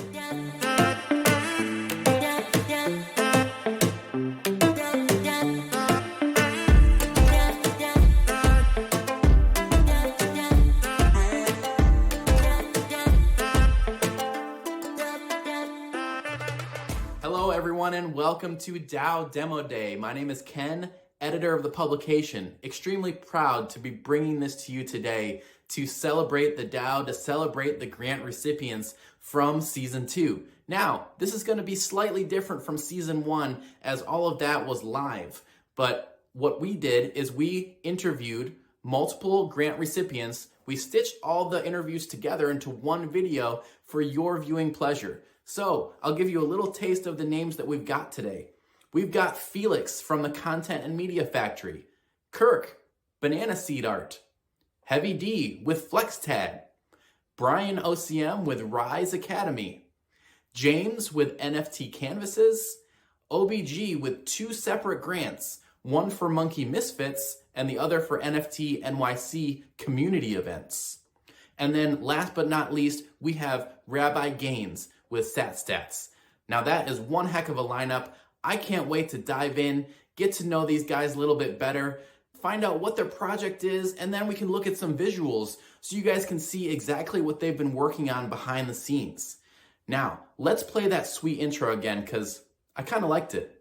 Hello everyone and welcome to DAO Demo Day. My name is Ken, editor of the publication. Extremely proud to be bringing this to you today to celebrate the DAO, to celebrate the grant recipients from Season 2. Now, this is going to be slightly different from Season 1 as all of that was live. But what we did is we interviewed multiple grant recipients. We stitched all the interviews together into one video for your viewing pleasure. So I'll give you a little taste of the names that we've got today. We've got Felix from the Content and Media Factory, Kirk, Banana Seed Art, Heavy D with FlexTag, Brian OCM with Rise Academy, James with NFT Canvases, OBG with 2 separate grants, one for Monkey Misfits and the other for NFT NYC community events. And then last but not least, we have Rabbi Gaines with SatStats. Now that is one heck of a lineup. I can't wait to dive in, get to know these guys a little bit better, find out what their project is, and then we can look at some visuals so you guys can see exactly what they've been working on behind the scenes. Now, let's play that sweet intro again because I kind of liked it.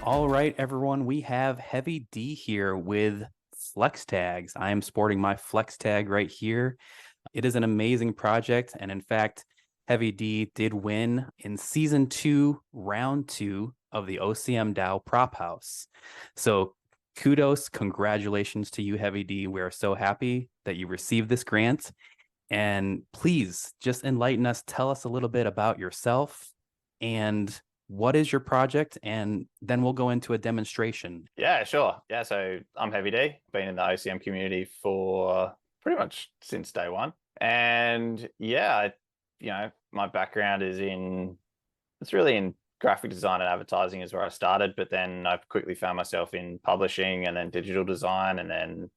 All right, everyone, we have Heavy D here with Flex Tags. I am sporting my Flex Tag right here. It is an amazing project, and in fact, Heavy D did win in Season 2, Round 2 of the OCM DAO Prop House. So kudos, congratulations to you, Heavy D. We are so happy that you received this grant. And please, just enlighten us, tell us a little bit about yourself and what is your project, and then we'll go into a demonstration. Yeah, sure. Yeah, so I'm Heavy D. Been in the OCM community for pretty much since day one. And yeah, my background is it's really in graphic design and advertising is where I started, but then I've quickly found myself in publishing and then digital design. And then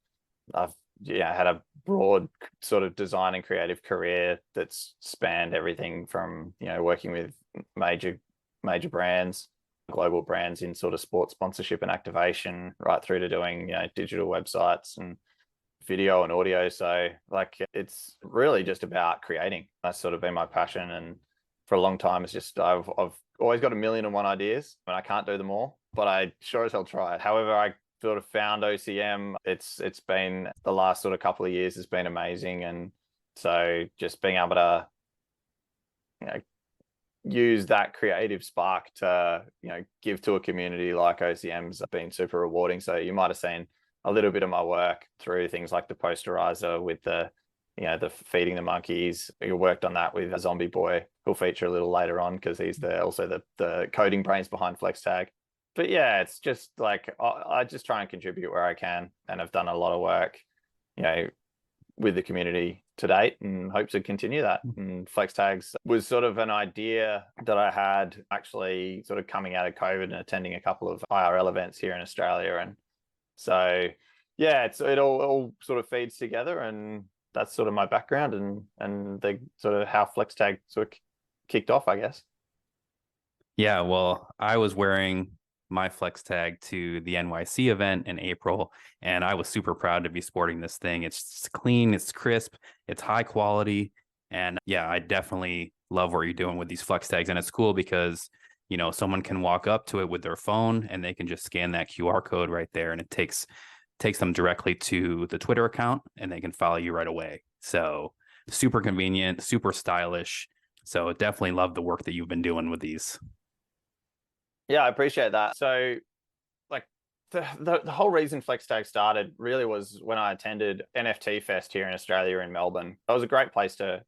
I've had a broad sort of design and creative career that's spanned everything from, working with major brands, global brands in sort of sports sponsorship and activation, right through to doing, digital websites and video and audio. So it's really just about creating. That's sort of been my passion. And for a long time, it's just, I've always got 1,000,001 ideas and I can't do them all, but I sure as hell try. However, I sort of found OCM. It's been the last sort of couple of years has been amazing. And so just being able to, use that creative spark to, give to a community like OCM's been super rewarding. So you might have seen a little bit of my work through things like the posterizer with the feeding the monkeys. We worked on that with Zombie Boy, who'll feature a little later on because he's also the coding brains behind FlexTag. But yeah, it's just like, I just try and contribute where I can. And I've done a lot of work, with the community to date and hope to continue that. And FlexTags was sort of an idea that I had actually sort of coming out of COVID and attending a couple of IRL events here in Australia. And so, yeah, it all sort of feeds together, and that's sort of my background and the sort of how FlexTag sort of kicked off, I guess. Yeah, well, I was wearing my Flex Tag to the NYC event in April, and I was super proud to be sporting this thing. It's clean, it's crisp, it's high quality, and yeah, I definitely love what you're doing with these Flex Tags. And it's cool because someone can walk up to it with their phone and they can just scan that QR code right there, and it takes them directly to the Twitter account and they can follow you right away. So super convenient, super stylish. So definitely love the work that you've been doing with these. Yeah, I appreciate that. So the whole reason FlexTag started really was when I attended NFT Fest here in Australia in Melbourne. It was a great place to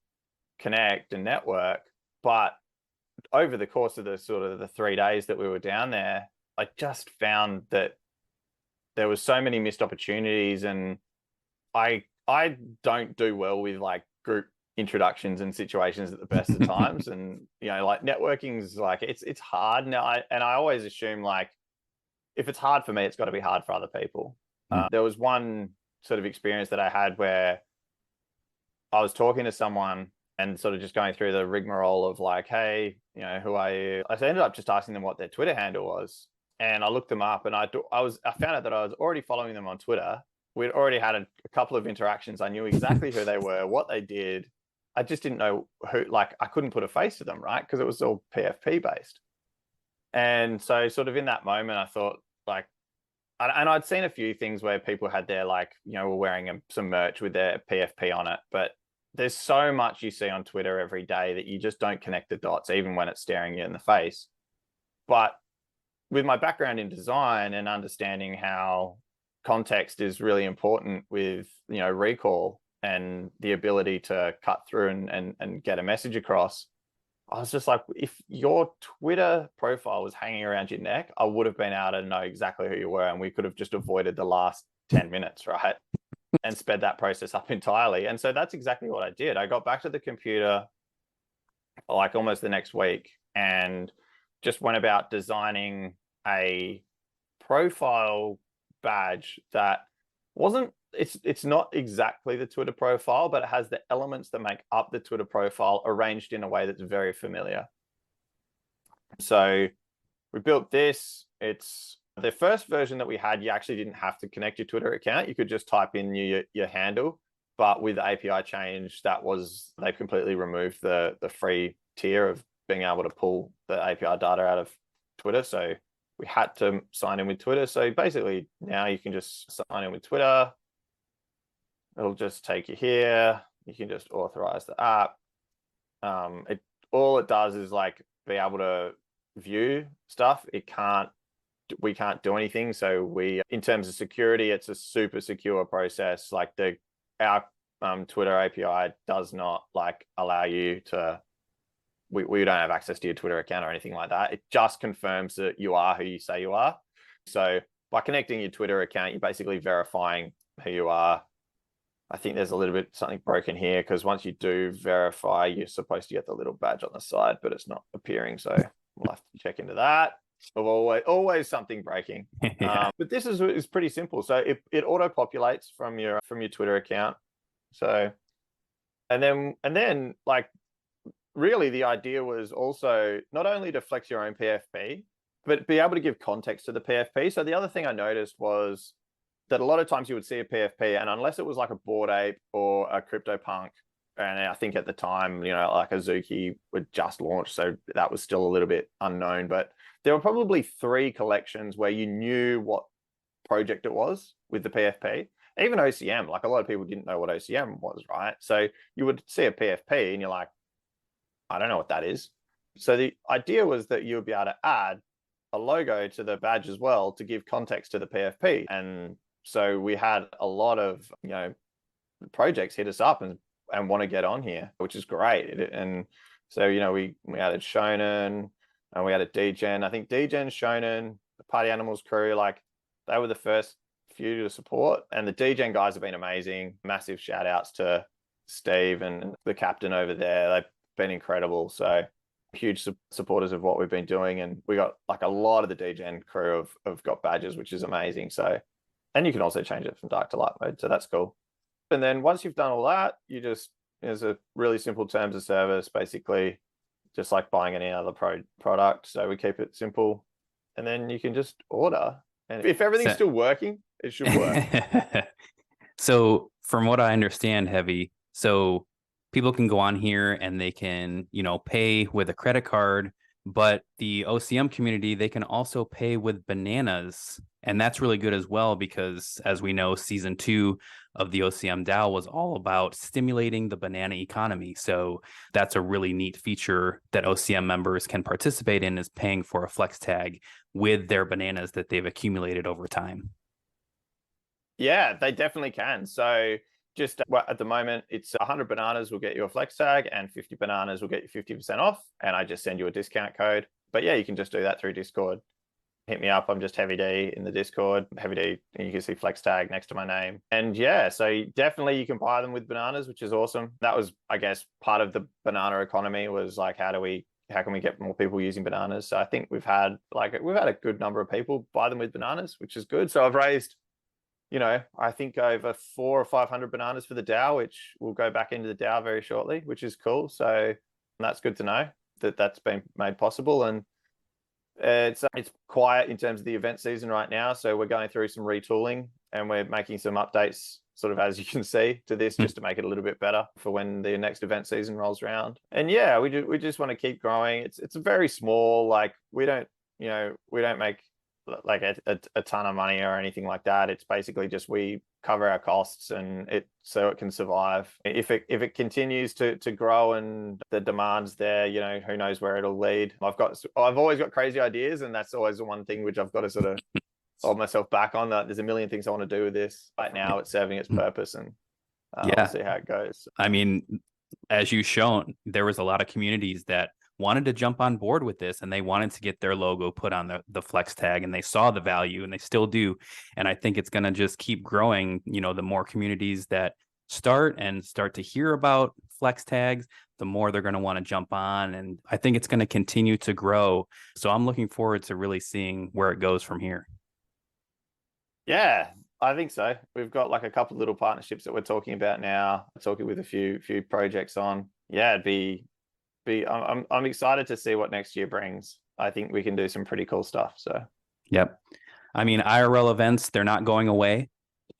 connect and network. But over the course of the 3 days that we were down there, I just found that there was so many missed opportunities, and I don't do well with group introductions and situations at the best of times. And, like networking's like, it's hard now. I always assume like, if it's hard for me, it's got to be hard for other people. There was one sort of experience that I had where I was talking to someone and sort of just going through the rigmarole of like, hey, who are you? I ended up just asking them what their Twitter handle was. And I looked them up and I found out that I was already following them on Twitter. We'd already had a couple of interactions. I knew exactly who they were, what they did. I just didn't know who, like, I couldn't put a face to them, right? Because it was all PFP based. And so sort of in that moment, I thought like, and I'd seen a few things where people had their like, were wearing some merch with their PFP on it. But there's so much you see on Twitter every day that you just don't connect the dots, even when it's staring you in the face. But with my background in design and understanding how context is really important with, recall and the ability to cut through and get a message across, I was just like, if your Twitter profile was hanging around your neck, I would have been able to know exactly who you were, and we could have just avoided the last 10 minutes, right? And sped that process up entirely. And so that's exactly what I did. I got back to the computer like almost the next week and just went about designing a profile badge that wasn't, it's not exactly the Twitter profile, but it has the elements that make up the Twitter profile arranged in a way that's very familiar. So we built this. It's the first version that we had. You actually didn't have to connect your Twitter account. You could just type in your handle. But with the API change, they've completely removed the free tier of being able to pull the API data out of Twitter. So we had to sign in with Twitter. So basically now you can just sign in with Twitter. It'll just take you here. You can just authorize the app. All it does is like be able to view stuff. We can't do anything. So in terms of security, it's a super secure process. Like our Twitter API does not like allow you to, we don't have access to your Twitter account or anything like that. It just confirms that you are who you say you are. So by connecting your Twitter account, you're basically verifying who you are. I think there's a little bit something broken here because once you do verify, you're supposed to get the little badge on the side, but it's not appearing. So we'll have to check into that. Always something breaking. Yeah. But this is pretty simple. So it auto populates from your Twitter account. So and then like really the idea was also not only to flex your own PFP, but be able to give context to the PFP. So the other thing I noticed was that a lot of times you would see a PFP, and unless it was like a Bored Ape or a CryptoPunk, and I think at the time, like Azuki would just launch, so that was still a little bit unknown, but there were probably 3 collections where you knew what project it was with the PFP. Even OCM, like a lot of people didn't know what OCM was, right? So you would see a PFP and you're like, I don't know what that is. So the idea was that you would be able to add a logo to the badge as well to give context to the PFP. And so we had a lot of, projects hit us up and want to get on here, which is great. And so, we added Shonen and we added DGen. I think DGen, Shonen, the Party Animals crew, like they were the first few to support. And the DGen guys have been amazing. Massive shout outs to Steve and the captain over there. They've been incredible. So huge supporters of what we've been doing. And we got like a lot of the DGen crew have got badges, which is amazing. So, and you can also change it from dark to light mode. So that's cool. And then once you've done all that, there's a really simple terms of service, basically just like buying any other product. So we keep it simple and then you can just order. And if everything's still working, it should work. So from what I understand, Heavy, so people can go on here and they can, pay with a credit card, but the OCM community, they can also pay with bananas. And that's really good as well, because as we know, season 2 of the OCM DAO was all about stimulating the banana economy. So that's a really neat feature that OCM members can participate in, is paying for a flex tag with their bananas that they've accumulated over time. Yeah, they definitely can. So just at the moment, it's 100 bananas will get you a flex tag and 50 bananas will get you 50% off. And I just send you a discount code. But yeah, you can just do that through Discord. hit me up. I'm just Heavy D in the Discord. Heavy D, and you can see flex tag next to my name. And yeah, so definitely you can buy them with bananas, which is awesome. That was, I guess, part of the banana economy was like, how can we get more people using bananas? So I think we've had a good number of people buy them with bananas, which is good. So I've raised, I think over 400 or 500 bananas for the DAO, which will go back into the DAO very shortly, which is cool. So that's good to know that that's been made possible. And it's quiet in terms of the event season right now. So we're going through some retooling and we're making some updates, sort of as you can see, to this, just to make it a little bit better for when the next event season rolls around. And yeah, we just want to keep growing. It's very small. Like we don't make like a ton of money or anything like that. It's basically just we cover our costs and so it can survive. If it continues to grow and the demand's there, who knows where it'll lead. I've always got crazy ideas, and that's always the one thing which I've got to sort of hold myself back on. That there's a million things I want to do with this. Right now it's serving its purpose, and we'll see how it goes. I mean, as you've shown, there was a lot of communities that wanted to jump on board with this, and they wanted to get their logo put on the flex tag, and they saw the value, and they still do. And I think it's going to just keep growing. The more communities that start to hear about flex tags, the more they're going to want to jump on. And I think it's going to continue to grow. So I'm looking forward to really seeing where it goes from here. Yeah, I think so. We've got like a couple of little partnerships that we're talking about now, talking with a few projects on. Yeah, I'm excited to see what next year brings. I think we can do some pretty cool stuff. So, yep. I mean, IRL events, they're not going away.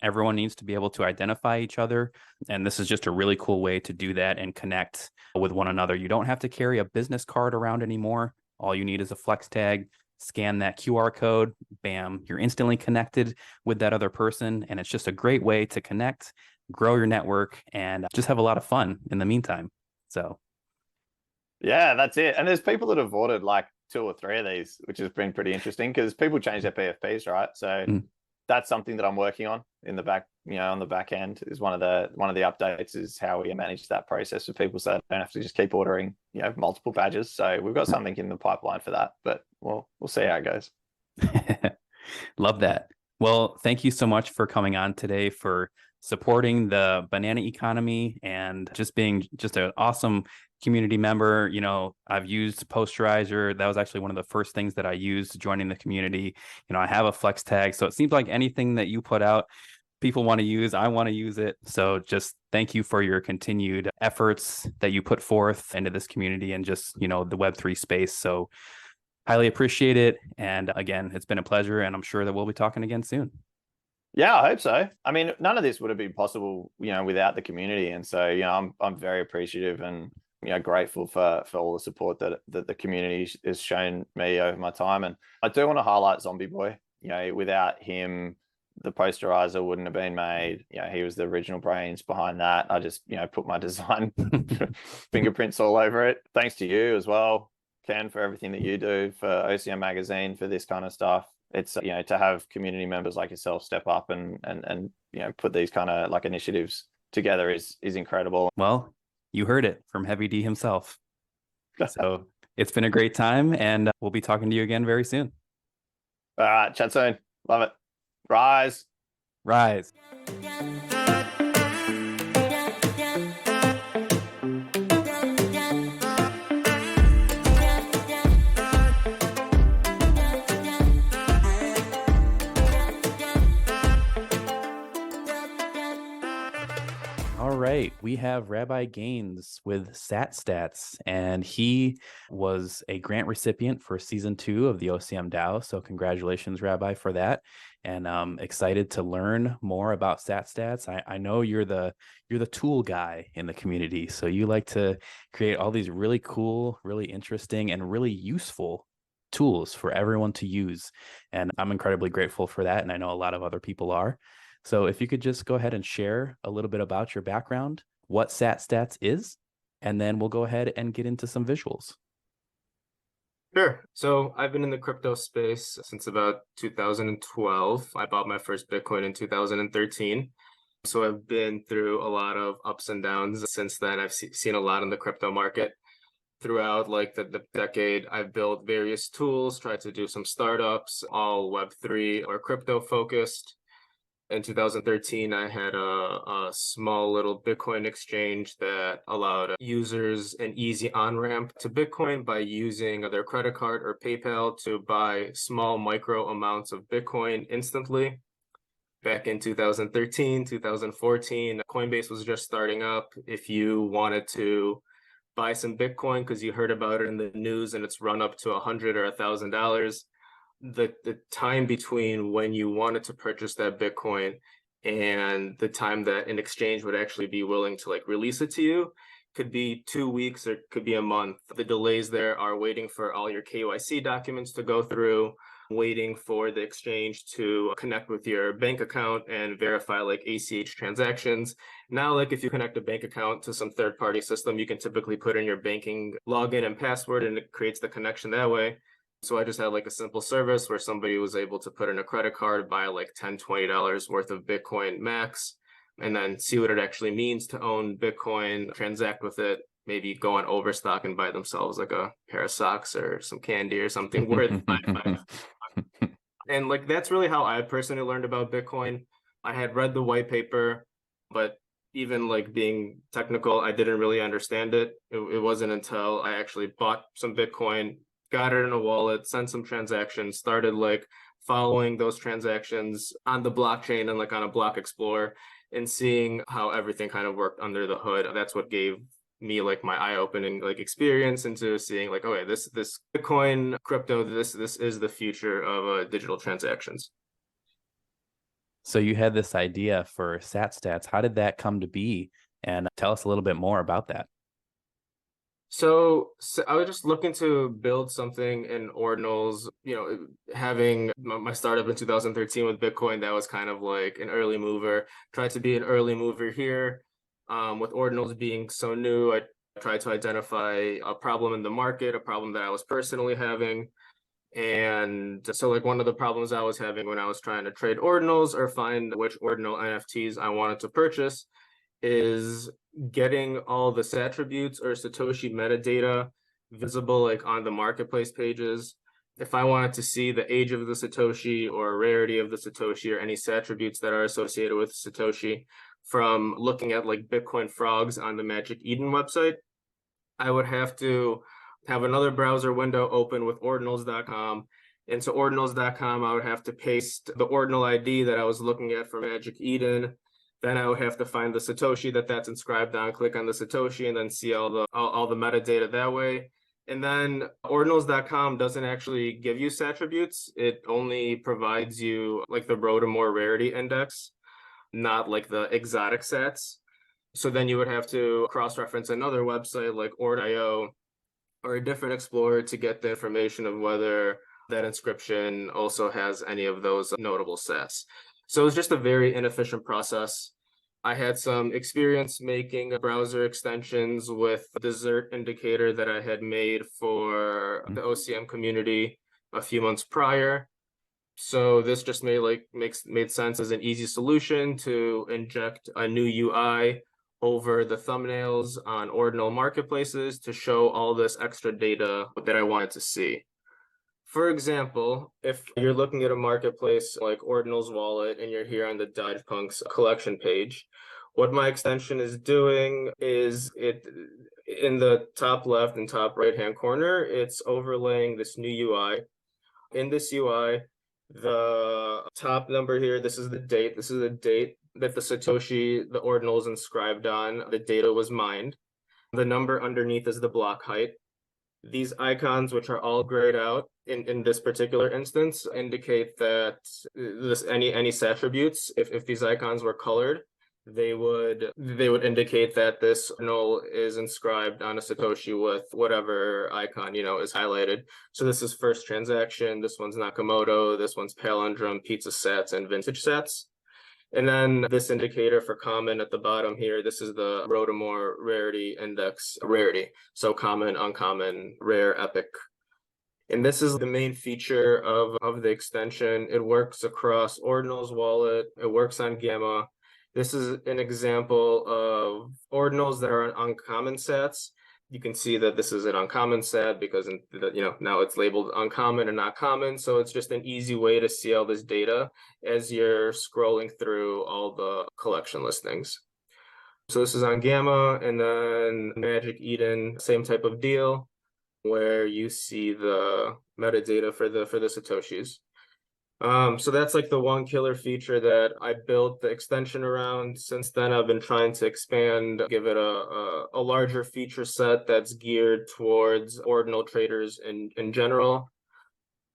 Everyone needs to be able to identify each other. And this is just a really cool way to do that and connect with one another. You don't have to carry a business card around anymore. All you need is a flex tag. Scan that QR code, bam, you're instantly connected with that other person. And it's just a great way to connect, grow your network, and just have a lot of fun in the meantime. So yeah, that's it. And there's people that have ordered like 2 or 3 of these, which has been pretty interesting because people change their PFPs, right? So that's something that I'm working on in the back, on the back end is one of the updates is how we manage that process for people so they don't have to just keep ordering, multiple badges. So we've got something in the pipeline for that, but we'll see how it goes. Love that. Well, thank you so much for coming on today, for supporting the banana economy and just being just an awesome community member. I've used Posterizer. That was actually one of the first things that I used joining the community. I have a flex tag. So it seems like anything that you put out, people want to use, I want to use it. So just thank you for your continued efforts that you put forth into this community and just, the Web3 space. So highly appreciate it. And again, it's been a pleasure, and I'm sure that we'll be talking again soon. Yeah, I hope so. I mean, none of this would have been possible, without the community. And so, I'm very appreciative and, grateful for all the support that the community has shown me over my time. And I do want to highlight Zombie Boy. Without him, the Posterizer wouldn't have been made. He was the original brains behind that. I just, put my design fingerprints all over it. Thanks to you as well, Ken, for everything that you do for OCM Magazine, for this kind of stuff. It's, to have community members like yourself step up and put these kind of like initiatives together is incredible. Well, you heard it from Heavy D himself. So it's been a great time, and we'll be talking to you again very soon. All right, chat soon. Love it. Rise. Rise. All right, we have Rabbi Gaines with SatStats, and he was a grant recipient for season 2 of the OCM DAO. So congratulations, Rabbi, for that. And I'm excited to learn more about SatStats. I know you're the tool guy in the community, so you like to create all these really cool, really interesting, and really useful tools for everyone to use. And I'm incredibly grateful for that, and I know a lot of other people are. So if you could just go ahead and share a little bit about your background, what SatStats is, and then we'll go ahead and get into some visuals. Sure. So I've been in the crypto space since about 2012. I bought my first Bitcoin in 2013. So I've been through a lot of ups and downs since then. I've seen a lot in the crypto market. Throughout like the decade, I've built various tools, tried to do some startups, all Web3 or crypto focused. In 2013, I had a small little Bitcoin exchange that allowed users an easy on-ramp to Bitcoin by using their credit card or PayPal to buy small micro amounts of Bitcoin instantly. Back in 2013, 2014, Coinbase was just starting up. If you wanted to buy some Bitcoin because you heard about it in the news and it's run up to $100 or $1,000, the time between when you wanted to purchase that Bitcoin and the time that an exchange would actually be willing to like release it to you could be 2 weeks or could be a month. The delays there are waiting for all your KYC documents to go through, waiting for the exchange to connect with your bank account and verify like ACH transactions. Now, like if you connect a bank account to some third-party system, you can typically put in your banking login and password and it creates the connection that way. So I just had like a simple service where somebody was able to put in a credit card, buy like $10, $20 worth of Bitcoin max, and then see what it actually means to own Bitcoin, transact with it, maybe go on Overstock and buy themselves like a pair of socks or some candy or something worth $5. And like that's really how I personally learned about Bitcoin. I had read the white paper, but even like being technical, I didn't really understand it. It wasn't until I actually bought some Bitcoin, got it in a wallet, sent some transactions, started like following those transactions on the blockchain and like on a block explorer and seeing how everything kind of worked under the hood. That's what gave me like my eye-opening like experience into seeing like, okay, this Bitcoin crypto, this is the future of digital transactions. So you had this idea for SatStats. How did that come to be? And tell us a little bit more about that. So I was just looking to build something in ordinals, having my startup in 2013 with Bitcoin, that was kind of like an early mover. Tried to be an early mover here. With ordinals being so new, I tried to identify a problem in the market, a problem that I was personally having. And so like one of the problems I was having when I was trying to trade ordinals or find which ordinal NFTs I wanted to purchase is getting all the attributes or Satoshi metadata visible like on the marketplace pages. If I wanted to see the age of the Satoshi or rarity of the Satoshi or any attributes that are associated with Satoshi from looking at like Bitcoin frogs on the Magic Eden website, I would have to have another browser window open with ordinals.com. Into ordinals.com, I would have to paste the ordinal ID that I was looking at for Magic Eden. Then I would have to find the Satoshi that's inscribed on, click on the Satoshi, and then see all the metadata that way. And then ordinals.com doesn't actually give you attributes. It only provides you like the Rotomore rarity index, not like the exotic sats. So then you would have to cross-reference another website like Ord.io or a different explorer to get the information of whether that inscription also has any of those notable sets. So it was just a very inefficient process. I had some experience making browser extensions with the Desert indicator that I had made for the OCM community a few months prior. So this just made sense as an easy solution to inject a new UI over the thumbnails on ordinal marketplaces to show all this extra data that I wanted to see. For example, if you're looking at a marketplace like Ordinal's Wallet and you're here on the Dodge Punks collection page, what my extension is doing is it in the top left and top right-hand corner, it's overlaying this new UI. In this UI, the top number here, this is the date that the Satoshi, the ordinal is inscribed on, the data was mined. The number underneath is the block height. These icons, which are all grayed out in this particular instance, indicate that any attributes, if these icons were colored, they would indicate that this null is inscribed on a Satoshi with whatever icon, is highlighted. So this is first transaction, this one's Nakamoto, this one's Palindrome, Pizza Sats, and Vintage Sats. And then this indicator for common at the bottom here, this is the Rotomore rarity index rarity. So common, uncommon, rare, epic. And this is the main feature of the extension. It works across Ordinal's Wallet. It works on Gamma. This is an example of ordinals that are on uncommon sets You can see that this is an uncommon set because now it's labeled uncommon and not common. So it's just an easy way to see all this data as you're scrolling through all the collection listings. So this is on Gamma, and then Magic Eden, same type of deal, where you see the metadata for the Satoshis. So that's like the one killer feature that I built the extension around. Since then, I've been trying to expand, give it a larger feature set that's geared towards ordinal traders in general.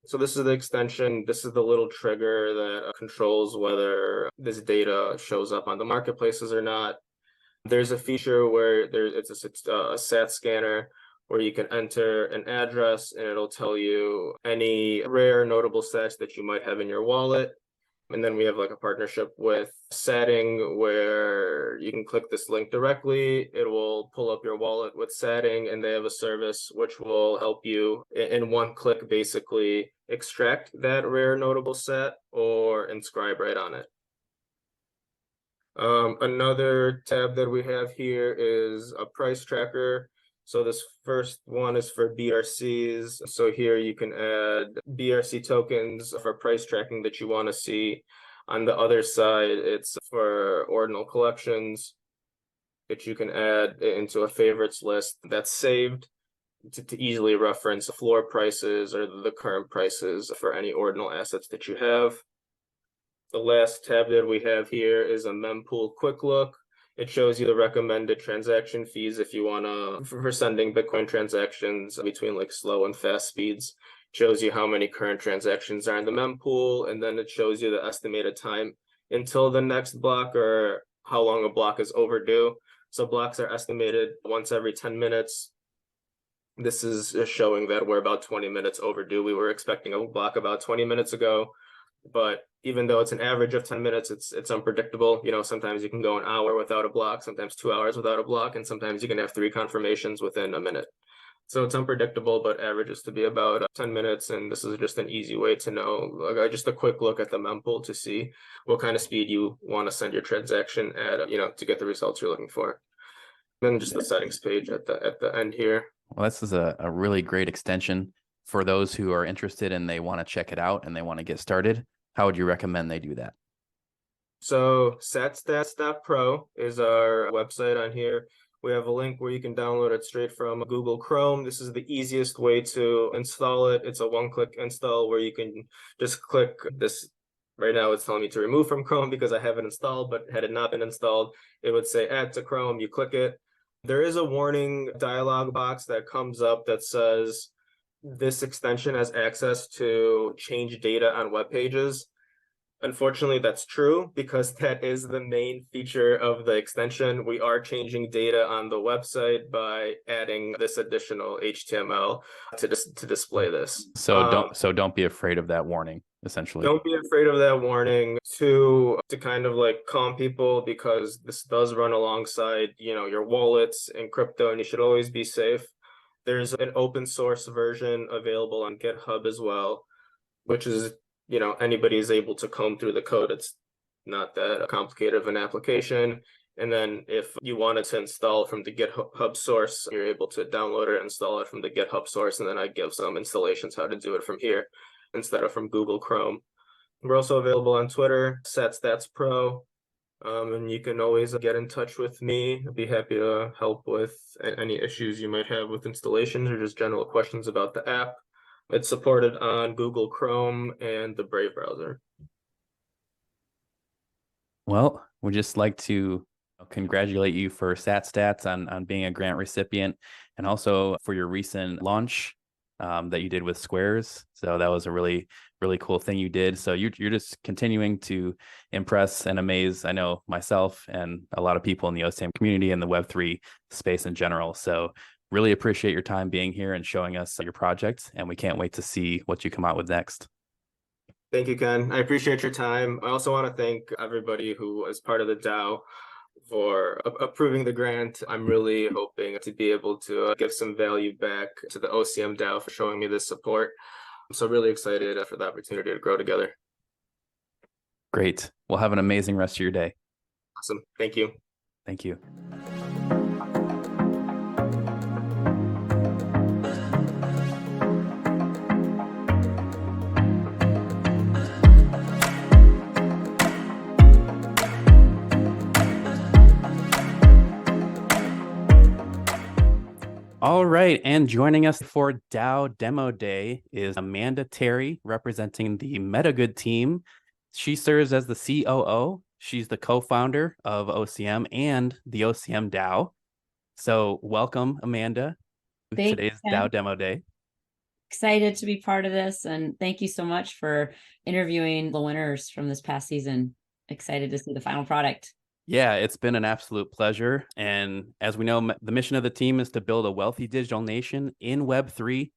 So this is the extension. This is the little trigger that controls whether this data shows up on the marketplaces or not. There's a feature where it's a SAT scanner where you can enter an address and it'll tell you any rare notable sats that you might have in your wallet. And then we have like a partnership with Satting where you can click this link directly. It will pull up your wallet with Satting, and they have a service which will help you in one click basically extract that rare notable sat or inscribe right on it. Another tab that we have here is a price tracker. So this first one is for BRCs. So here you can add BRC tokens for price tracking that you want to see. On the other side, it's for ordinal collections that you can add into a favorites list that's saved to easily reference floor prices or the current prices for any ordinal assets that you have. The last tab that we have here is a mempool quick look. It shows you the recommended transaction fees if you want to, for sending Bitcoin transactions between like slow and fast speeds. It shows you how many current transactions are in the mempool, and then it shows you the estimated time until the next block or how long a block is overdue. So blocks are estimated once every 10 minutes. This is showing that we're about 20 minutes overdue. We were expecting a block about 20 minutes ago. But even though it's an average of 10 minutes, it's unpredictable. Sometimes you can go an hour without a block, sometimes 2 hours without a block, and sometimes you can have 3 confirmations within a minute. So it's unpredictable, but averages to be about 10 minutes. And this is just an easy way to know, just a quick look at the mempool to see what kind of speed you want to send your transaction at, to get the results you're looking for. And then just the settings page at the end here. Well, this is a really great extension for those who are interested and they want to check it out and they want to get started. How would you recommend they do that? So satstats.pro is our website on here. We have a link where you can download it straight from Google Chrome. This is the easiest way to install it. It's a one-click install where you can just click this. Right now it's telling me to remove from Chrome because I have it installed, but had it not been installed, it would say add to Chrome. You click it. There is a warning dialog box that comes up that says this extension has access to change data on web pages. Unfortunately, that's true because that is the main feature of the extension. We are changing data on the website by adding this additional HTML to display this. So don't be afraid of that warning, essentially. Don't be afraid of that warning to kind of like calm people, because this does run alongside, your wallets and crypto, and you should always be safe. There's an open source version available on GitHub as well, which is, anybody is able to comb through the code. It's not that complicated of an application. And then if you wanted to install from the GitHub source, you're able to download it, install it from the GitHub source, and then I give some installations how to do it from here instead of from Google Chrome. We're also available on Twitter, SatsStatsPro. And you can always get in touch with me. I'd be happy to help with any issues you might have with installations or just general questions about the app. It's supported on Google Chrome and the Brave browser. Well, we'd just like to congratulate you for SatStats on being a grant recipient, and also for your recent launch that you did with Squares. So that was a really, really cool thing you did. So you're just continuing to impress and amaze, I know, myself and a lot of people in the OCM community and the Web3 space in general. So really appreciate your time being here and showing us your project, and we can't wait to see what you come out with next. Thank you, Ken. I appreciate your time. I also want to thank everybody who is part of the DAO for approving the grant. I'm really hoping to be able to give some value back to the OCM DAO for showing me this support. I'm so really excited for the opportunity to grow together. Great. Well, have an amazing rest of your day. Awesome. Thank you. Thank you. All right, and joining us for DAO Demo Day is Amanda Terry, representing the MetaGood team. She serves as the COO. She's the co-founder of OCM and the OCM DAO. So welcome, Amanda, to Thanks, today's Ken. DAO Demo Day. Excited to be part of this, and thank you so much for interviewing the winners from this past season. Excited to see the final product. Yeah, it's been an absolute pleasure. And as we know, the mission of the team is to build a wealthy digital nation in Web3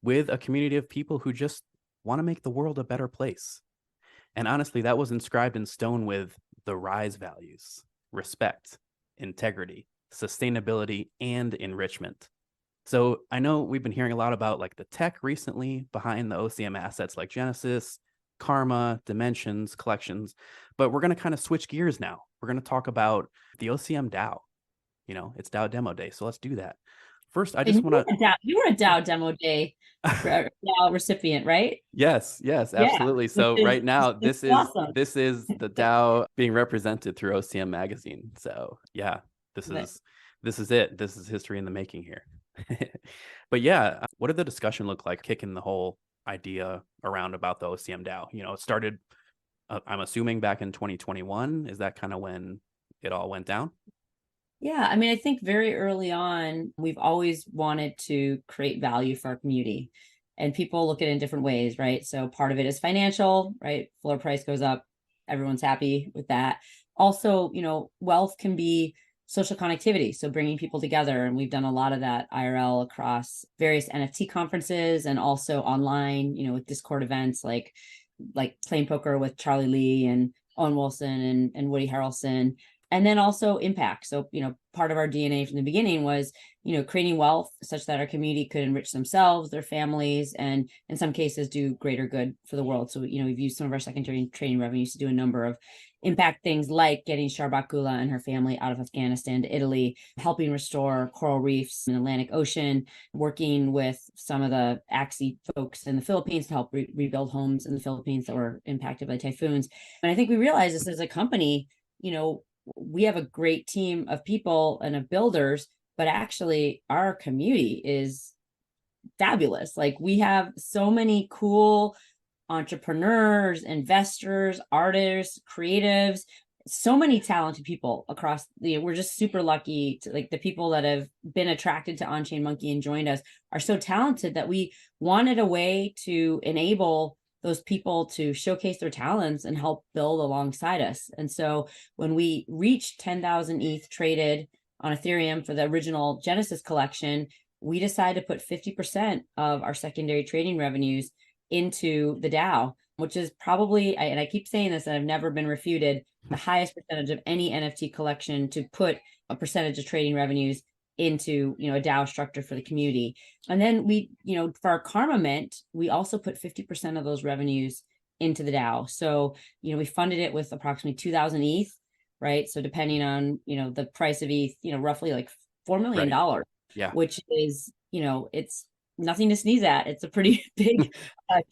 with a community of people who just want to make the world a better place. And honestly, that was inscribed in stone with the RISE values: respect, integrity, sustainability, and enrichment. So I know we've been hearing a lot about like the tech recently behind the OCM assets like Genesis, Karma, Dimensions, Collections, but we're going to kind of switch gears now. We're going to talk about the OCM DAO. You know, it's DAO Demo Day, so let's do that. First, I just want to. You were a DAO Demo Day DAO recipient, right? Yes, absolutely. Yeah, So right now, this is awesome. this is the DAO being represented through OCM Magazine. So yeah, this is it. This is history in the making here. But yeah, what did the discussion look like kicking the whole idea around about the OCM DAO? You know, it started, I'm assuming, back in 2021. Is that kind of when it all went down? Yeah, I mean, I think very early on, we've always wanted to create value for our community, and people look at it in different ways, right? So part of it is financial, right? Floor price goes up, everyone's happy with that. Also, you know, wealth can be social connectivity, so bringing people together, and we've done a lot of that IRL across various NFT conferences and also online, you know, with Discord events like Playing Poker with Charlie Lee and Owen Wilson and Woody Harrelson. And then also impact. So, you know, part of our DNA from the beginning was, you know, creating wealth such that our community could enrich themselves, their families, and in some cases do greater good for the world. So, you know, we've used some of our secondary trading revenues to do a number of impact things like getting Sharbakula and her family out of Afghanistan to Italy, helping restore coral reefs in the Atlantic Ocean, working with some of the AXI folks in the Philippines to help rebuild homes in the Philippines that were impacted by typhoons. And I think we realized this as a company, you know, we have a great team of people and of builders, but actually our community is fabulous. Like, we have so many cool entrepreneurs, investors, artists, creatives, so many talented people across we're just super lucky to, like, the people that have been attracted to On-Chain Monkey and joined us are so talented that we wanted a way to enable those people to showcase their talents and help build alongside us. And so when we reached 10,000 ETH traded on Ethereum for the original Genesis collection, we decided to put 50% of our secondary trading revenues into the DAO, which is probably, and I keep saying this and I've never been refuted, the highest percentage of any NFT collection to put a percentage of trading revenues into, you know, a DAO structure for the community. And then we, you know, for our Karma Mint, we also put 50% of those revenues into the DAO. So, you know, we funded it with approximately 2,000 ETH, right? So depending on, you know, the price of ETH, you know, roughly like $4 million, Right. Yeah. which is, you know, it's nothing to sneeze at. It's a pretty big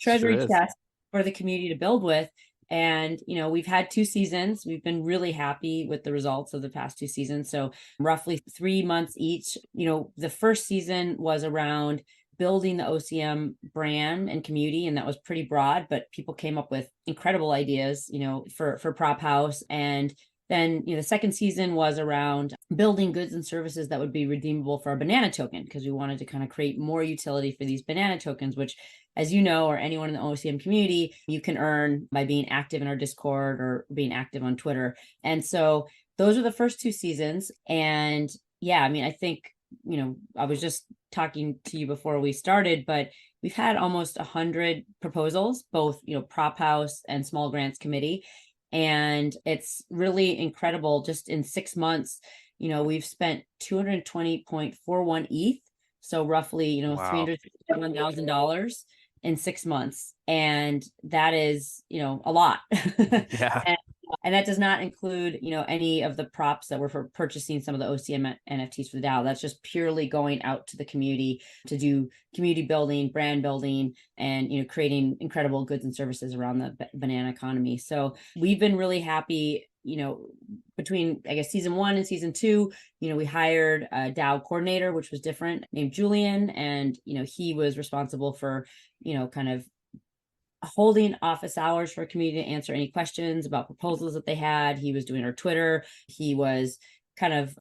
treasury Sure is. chest for the community to build with. And, you know, we've had 2 seasons. We've been really happy with the results of the past 2 seasons. So roughly 3 months each. You know, the first season was around building the OCM brand and community, and that was pretty broad, but people came up with incredible ideas, you know, for Prop House. And then, you know, the second season was around building goods and services that would be redeemable for a banana token, because we wanted to kind of create more utility for these banana tokens, which, as you know, or anyone in the OCM community, you can earn by being active in our Discord or being active on Twitter. And so those are the first 2 seasons. And yeah, I mean, I think, you know, I was just talking to you before we started, but we've had almost 100 proposals, both, you know, Prop House and Small Grants Committee. And it's really incredible. Just in 6 months, you know, we've spent 220.41 ETH. So roughly, you know, Wow. $371,000 in 6 months. And that is, you know, a lot. Yeah. And, And that does not include, any of the props that were for purchasing some of the OCM NFTs for the DAO. That's just purely going out to the community to do community building, brand building, and, creating incredible goods and services around the banana economy. So we've been really happy, between, I guess, season 1 and season 2, we hired a DAO coordinator, which was different, named Julian. And, he was responsible for, kind of holding office hours for a community to answer any questions about proposals that they had. He was doing our Twitter. He was kind of,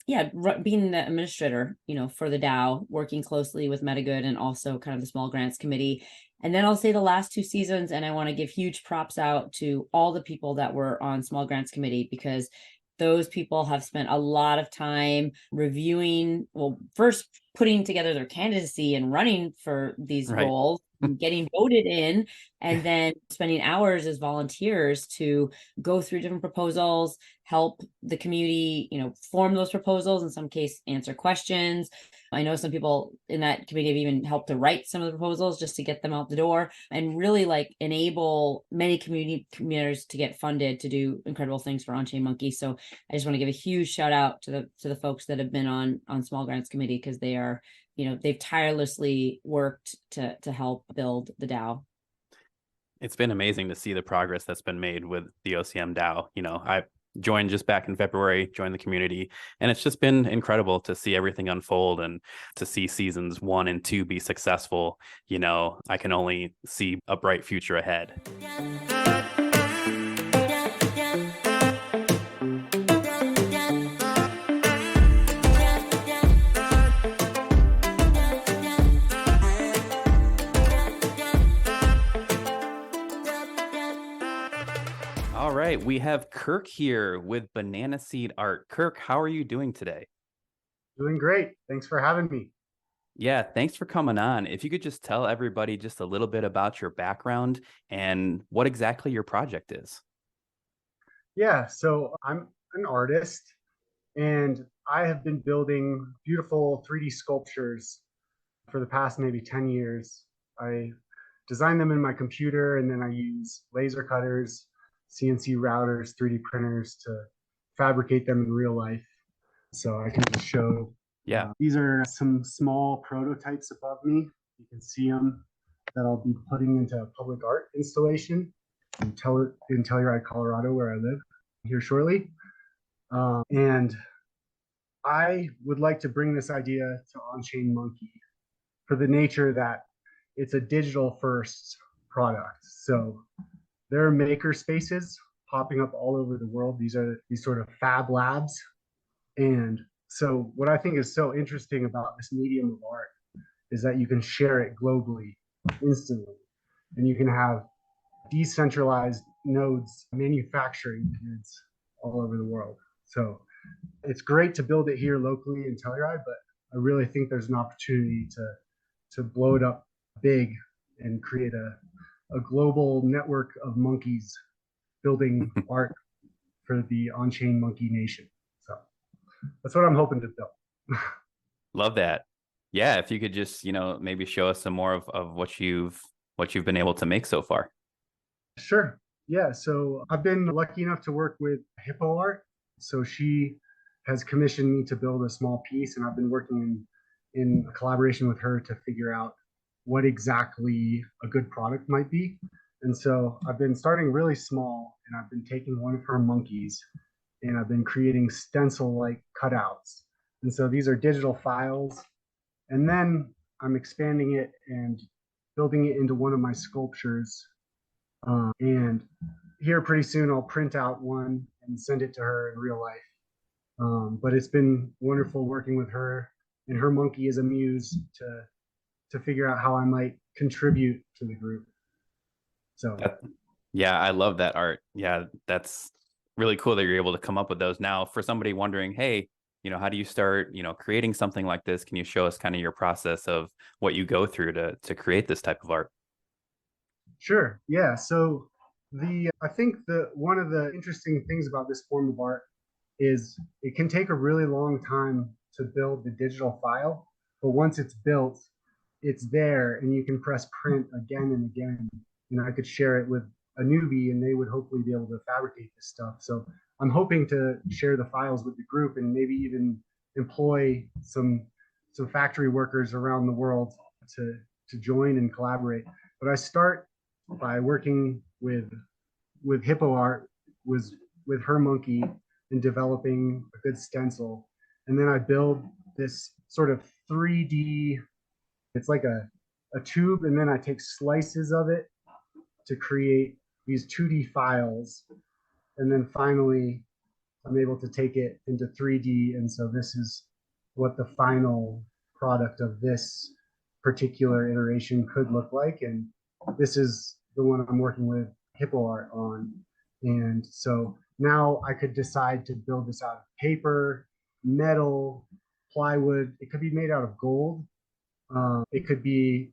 being the administrator, for the DAO, working closely with MetaGood and also kind of the small grants committee. And then I'll say the last 2 seasons, and I want to give huge props out to all the people that were on small grants committee, because those people have spent a lot of time reviewing, well, first putting together their candidacy and running for these roles, getting voted in, and then spending hours as volunteers to go through different proposals, help the community, form those proposals, in some case, answer questions. I know some people in that committee have even helped to write some of the proposals just to get them out the door, and really enable many communities to get funded to do incredible things for On-Chain Monkey. So I just want to give a huge shout out to the folks that have been on small grants committee, because they are, they've tirelessly worked to help build the DAO. It's been amazing to see the progress that's been made with the OCM DAO. I joined just back in February, joined the community, and it's just been incredible to see everything unfold and to see seasons 1 and 2 be successful. I can only see a bright future ahead. All right, we have Kirk here with Banana Seed Art. Kirk, how are you doing today? Doing great. Thanks for having me. Yeah, thanks for coming on. If you could just tell everybody just a little bit about your background and what exactly your project is. Yeah, so I'm an artist, and I have been building beautiful 3D sculptures for the past maybe 10 years. I design them in my computer, and then I use laser cutters, CNC routers, 3D printers to fabricate them in real life. So I can just show. Yeah. These are some small prototypes above me. You can see them, that I'll be putting into a public art installation in Telluride, Colorado, where I live, here shortly. And I would like to bring this idea to On-Chain Monkey for the nature that it's a digital first product. So there are maker spaces popping up all over the world. These are these sort of fab labs. And so what I think is so interesting about this medium of art is that you can share it globally instantly, and you can have decentralized nodes manufacturing goods all over the world. So it's great to build it here locally in Telluride, but I really think there's an opportunity to blow it up big and create a global network of monkeys building art for the On-Chain Monkey Nation. So that's what I'm hoping to build. Love that. Yeah, if you could just, maybe show us some more of what you've been able to make so far. Sure. Yeah. So I've been lucky enough to work with Hippo Art. So she has commissioned me to build a small piece, and I've been working in collaboration with her to figure out what exactly a good product might be. And so I've been starting really small, and I've been taking one of her monkeys, and I've been creating stencil-like cutouts. And so these are digital files. And then I'm expanding it and building it into one of my sculptures. And here pretty soon I'll print out one and send it to her in real life. But it's been wonderful working with her and her monkey as a muse to figure out how I might contribute to the group. So yeah, I love that art. Yeah, that's really cool that you're able to come up with those. Now, for somebody wondering, hey, how do you start, creating something like this? Can you show us kind of your process of what you go through to create this type of art? Sure. Yeah. So I think one of the interesting things about this form of art is it can take a really long time to build the digital file, but once it's built, it's there, and you can press print again and again. I could share it with a newbie, and they would hopefully be able to fabricate this stuff. So I'm hoping to share the files with the group and maybe even employ some factory workers around the world to join and collaborate. But I start by working with Hippo Art, was with her monkey, and developing a good stencil. And then I build this sort of 3D, it's like a tube, and then I take slices of it to create these 2D files. And then finally, I'm able to take it into 3D. And so this is what the final product of this particular iteration could look like. And this is the one I'm working with Hippo Art on. And so now I could decide to build this out of paper, metal, plywood. It could be made out of gold. It could be,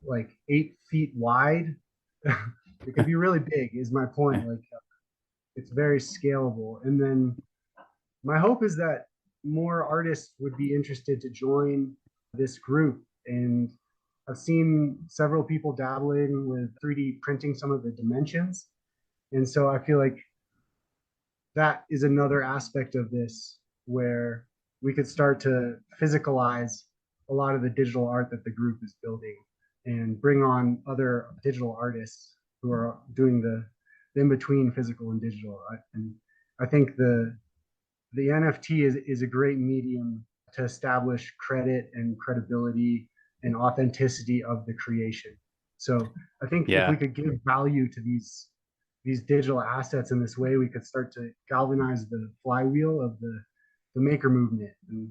like 8 feet wide. It could be really big, is my point. Like, it's very scalable. And then my hope is that more artists would be interested to join this group. And I've seen several people dabbling with 3D printing some of the dimensions. And so I feel like that is another aspect of this where we could start to physicalize a lot of the digital art that the group is building and bring on other digital artists who are doing the in between physical and digital. And I think the NFT is a great medium to establish credit and credibility and authenticity of the creation. So I think if we could give value to these digital assets in this way, we could start to galvanize the flywheel of the maker movement. And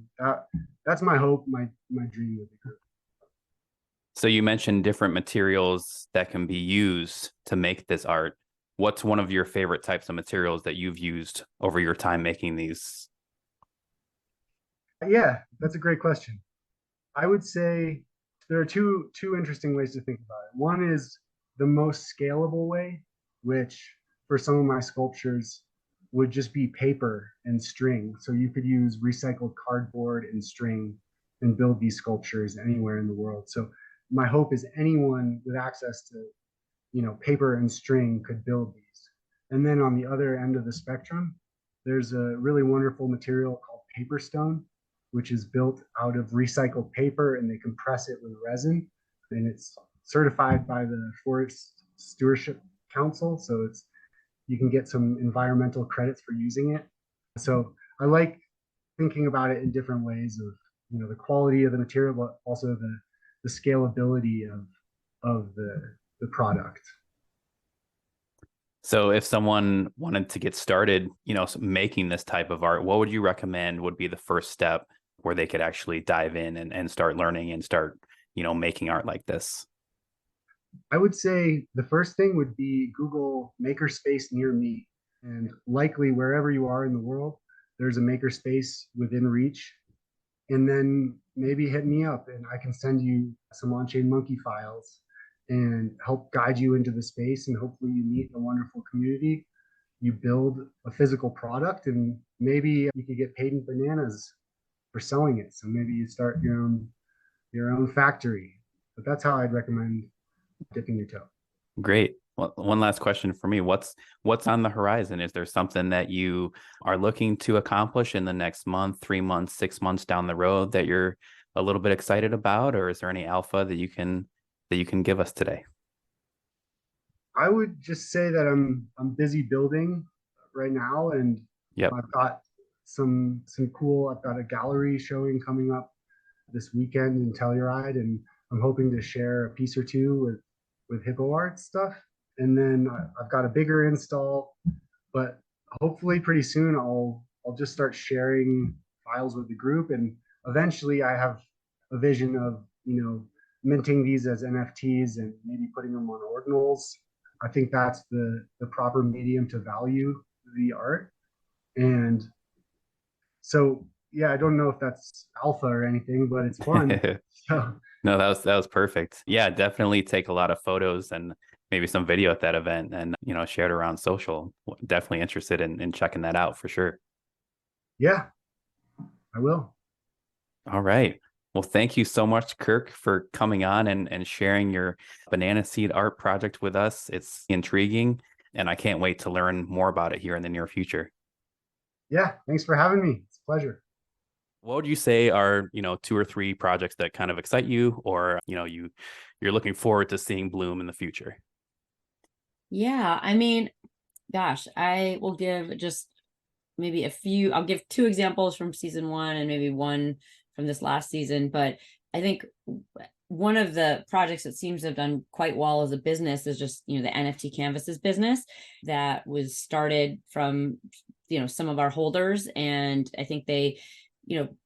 that's my hope, my dream with the group. So you mentioned different materials that can be used to make this art. What's one of your favorite types of materials that you've used over your time making these? Yeah, that's a great question. I would say there are two interesting ways to think about it. One is the most scalable way, which for some of my sculptures would just be paper and string. So you could use recycled cardboard and string and build these sculptures anywhere in the world. So my hope is anyone with access to paper and string could build these. And then on the other end of the spectrum, there's a really wonderful material called paper stone, which is built out of recycled paper, and they compress it with resin, and it's certified by the Forest Stewardship Council. So you can get some environmental credits for using it. So I like thinking about it in different ways of the quality of the material, but also the scalability of the product. So if someone wanted to get started, making this type of art, what would you recommend would be the first step where they could actually dive in and start learning and start, making art like this? I would say the first thing would be Google makerspace near me, and likely wherever you are in the world, there's a makerspace within reach. And then maybe hit me up and I can send you some on-chain monkey files and help guide you into the space. And hopefully you meet a wonderful community. You build a physical product, and maybe you could get paid in bananas for selling it. So maybe you start your own factory. But that's how I'd recommend dipping your toe. Great. Well, one last question for me. What's on the horizon? Is there something that you are looking to accomplish in the next month, 3 months, 6 months down the road that you're a little bit excited about? Or is there any alpha that you can give us today? I would just say that I'm busy building right now, and I've got some cool. I've got a gallery showing coming up this weekend in Telluride, and I'm hoping to share a piece or two with Hippo Art stuff. And then I've got a bigger install, but hopefully pretty soon I'll just start sharing files with the group, and eventually I have a vision of minting these as NFTs and maybe putting them on ordinals. I think that's the proper medium to value the art. And so I don't know if that's alpha or anything, but it's fun. So. No, that was perfect. Yeah, definitely take a lot of photos and maybe some video at that event and share it around social. Definitely interested in checking that out for sure. Yeah, I will. All right. Well, thank you so much, Kirk, for coming on and sharing your banana seed art project with us. It's intriguing, and I can't wait to learn more about it here in the near future. Yeah, thanks for having me. It's a pleasure. What would you say are, 2 or 3 projects that kind of excite you, or, you're looking forward to seeing bloom in the future? Yeah, I mean, gosh, I will give just maybe a few. I'll give 2 examples from season 1 and maybe one from this last season. But I think one of the projects that seems to have done quite well as a business is just, the NFT canvases business that was started from, some of our holders. And I think they,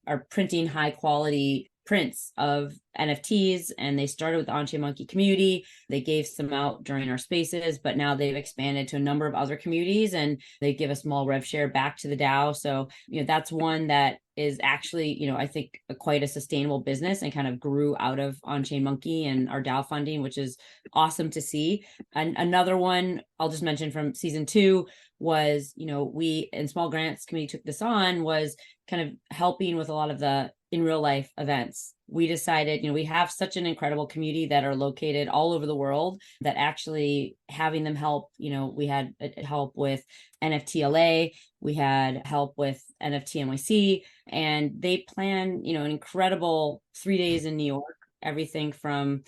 are printing high quality prints of NFTs, and they started with the On-Chain Monkey community. They gave some out during our spaces, but now they've expanded to a number of other communities, and they give a small rev share back to the DAO. So, that's one that is actually, I think quite a sustainable business and kind of grew out of On-Chain Monkey and our DAO funding, which is awesome to see. And another one I'll just mention from season 2 was, we in Small Grants Committee took this on, was kind of helping with a lot of the in real life events. We decided, we have such an incredible community that are located all over the world, that actually having them help, we had help with NFTLA, we had help with NFT NYC, and they plan, an incredible 3 days in New York, everything from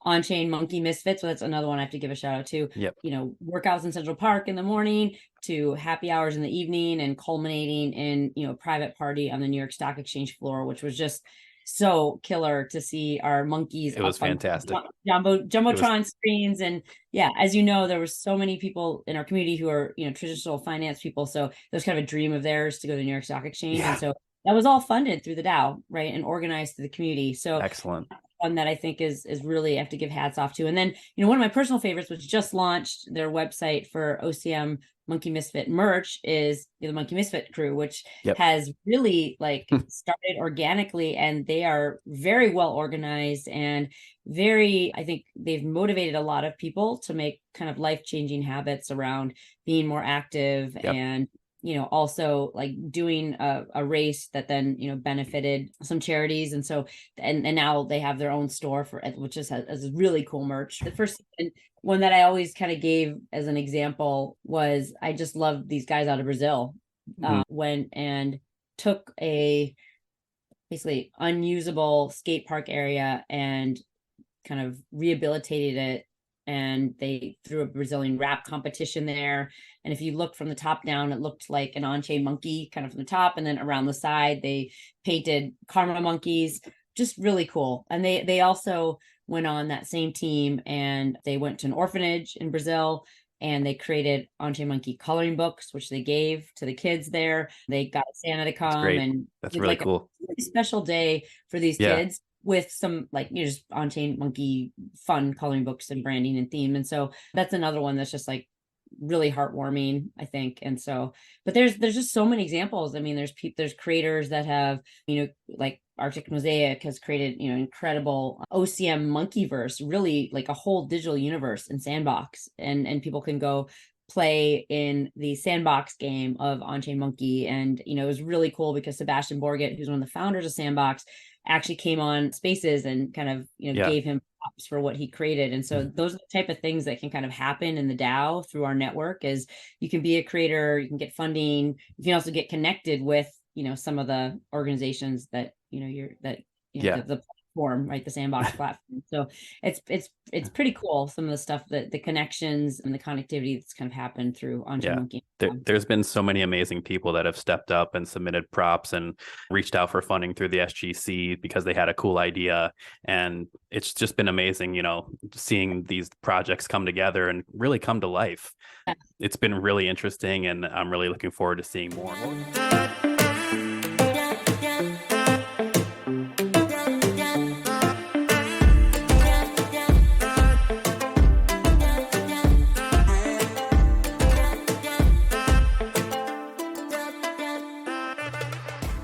On-Chain Monkey Misfits. So that's another one I have to give a shout out to. Yep. Workouts in Central Park in the morning to happy hours in the evening, and culminating in, a private party on the New York Stock Exchange floor, which was just so killer to see our monkeys. It was fantastic. Jumbotron screens. And yeah, as you know, there were so many people in our community who are, traditional finance people. So it was kind of a dream of theirs to go to the New York Stock Exchange. Yeah. And so that was all funded through the DAO, right? And organized through the community. So excellent. One that I think is really, I have to give hats off to. And then, one of my personal favorites, which just launched their website for OCM Monkey Misfit merch, is the Monkey Misfit crew, which has really started organically, and they are very well organized and I think they've motivated a lot of people to make kind of life-changing habits around being more active and also doing a race that then, benefited some charities. And so, and now they have their own store which is really cool merch. The first one that I always kind of gave as an example was, I just love these guys out of Brazil, went and took a basically unusable skate park area and kind of rehabilitated it. And they threw a Brazilian rap competition there. And if you look from the top down, it looked like an on-chain monkey kind of from the top. And then around the side, they painted karma monkeys, just really cool. And they also went on that same team, and they went to an orphanage in Brazil, and they created on-chain monkey coloring books, which they gave to the kids there. They got Santa to come, and that's really cool. A special day for these kids, with some just on-chain monkey fun coloring books and branding and theme. And so that's another one that's just really heartwarming, I think. And so, but there's just so many examples. I mean, there's creators that have, Arctic Mosaic has created, incredible OCM Monkeyverse, really a whole digital universe in Sandbox, and people can go play in the Sandbox game of On-Chain Monkey. And, it was really cool because Sebastian Borget, who's one of the founders of Sandbox, actually came on Spaces and kind of, gave him props for what he created. And so those are the type of things that can kind of happen in the DAO through our network. Is you can be a creator, you can get funding, you can also get connected with, some of the organizations that, the platform, right? The Sandbox platform. So it's pretty cool. Some of the stuff that the connections and the connectivity that's kind of happened through On-Chain Monkey. There's been so many amazing people that have stepped up and submitted props and reached out for funding through the SGC because they had a cool idea. And it's just been amazing, seeing these projects come together and really come to life. It's been really interesting, and I'm really looking forward to seeing more.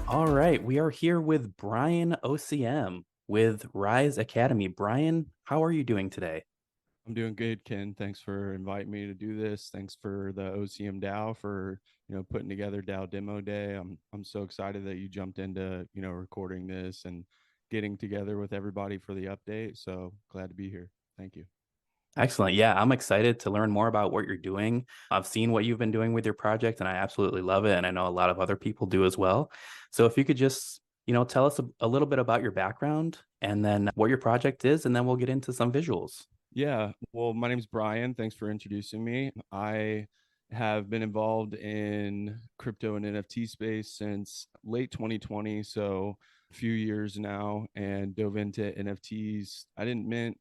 All right, we are here with Brian OCM with Rise Academy. Brian, how are you doing today? I'm doing good, Ken. Thanks for inviting me to do this. Thanks for the OCM DAO for, putting together DAO Demo Day. I'm so excited that you jumped into, recording this and, getting together with everybody for the update. So glad to be here. Thank you. Excellent. Yeah, I'm excited to learn more about what you're doing. I've seen what you've been doing with your project and I absolutely love it. And I know a lot of other people do as well. So if you could just, tell us a little bit about your background and then what your project is, and then we'll get into some visuals. Yeah, well, my name's Brian. Thanks for introducing me. I have been involved in crypto and NFT space since late 2020, so a few years now, and dove into NFTs. I didn't mint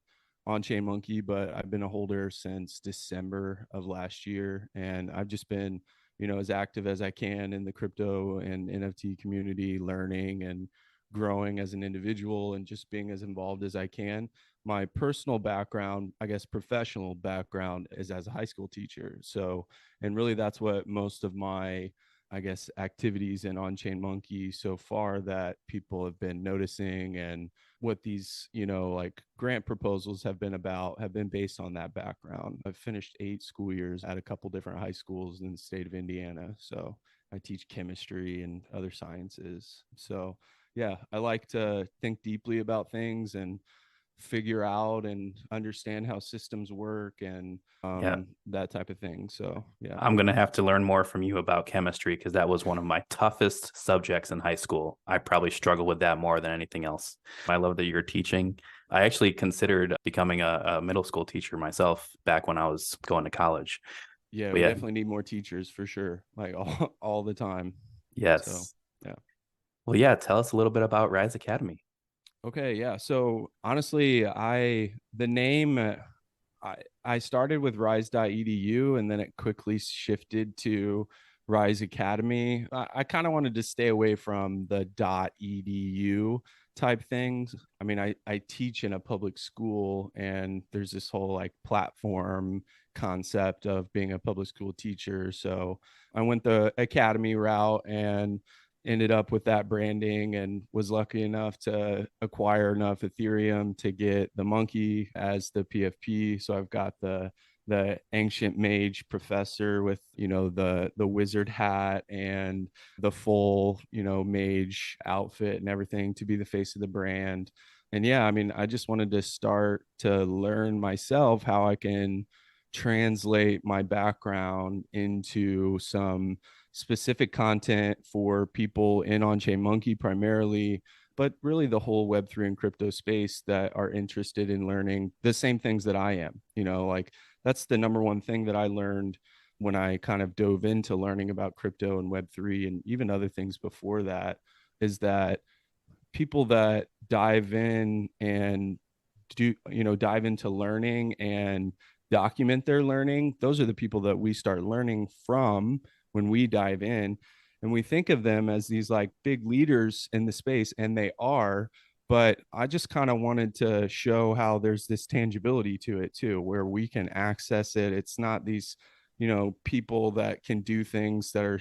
on-chain monkey, but I've been a holder since December of last year, and I've just been, as active as I can in the crypto and NFT community, learning and growing as an individual and just being as involved as I can. My personal background, I guess professional background, is as a high school teacher. So, and really that's what most of my, I guess, activities in On-Chain Monkey so far that people have been noticing, and what these, like grant proposals have been about, have been based on that background. I've finished 8 school years at a couple different high schools in the state of Indiana. So I teach chemistry and other sciences. So yeah, I like to think deeply about things and figure out and understand how systems work and Yeah. that type of thing. So yeah. I'm going to have to learn more from you about chemistry because that was one of my toughest subjects in high school. I probably struggle with that more than anything else. I love that you're teaching. I actually considered becoming a middle school teacher myself back when I was going to college. Yeah, But we yeah, definitely need more teachers for sure, like all the time. yes. So yeah. Well, yeah, tell us a little bit about Rise Academy. Okay, yeah. So honestly, the name I started with rise.edu and then it quickly shifted to Rise Academy. I kind of wanted to stay away from the .edu type things. I mean, I teach in a public school and there's this whole like platform concept of being a public school teacher. So I went the academy route and ended up with that branding and was lucky enough to acquire enough Ethereum to get the monkey as the PFP. So I've got the ancient mage professor with the wizard hat and the full mage outfit and everything to be the face of the brand. And yeah, I mean, I just wanted to start to learn myself how I can translate my background into some specific content for people in On-Chain Monkey primarily, but really the whole Web3 and crypto space that are interested in learning the same things that I am. Like that's the number one thing that I learned when I kind of dove into learning about crypto and Web3 and even other things before that, is that people that dive in and dive into learning and document their learning, those are the people that we start learning from when we dive in. And we think of them as these like big leaders in the space, and they are, but I just kind of wanted to show how there's this tangibility to it too, where we can access it. It's not these people that can do things that are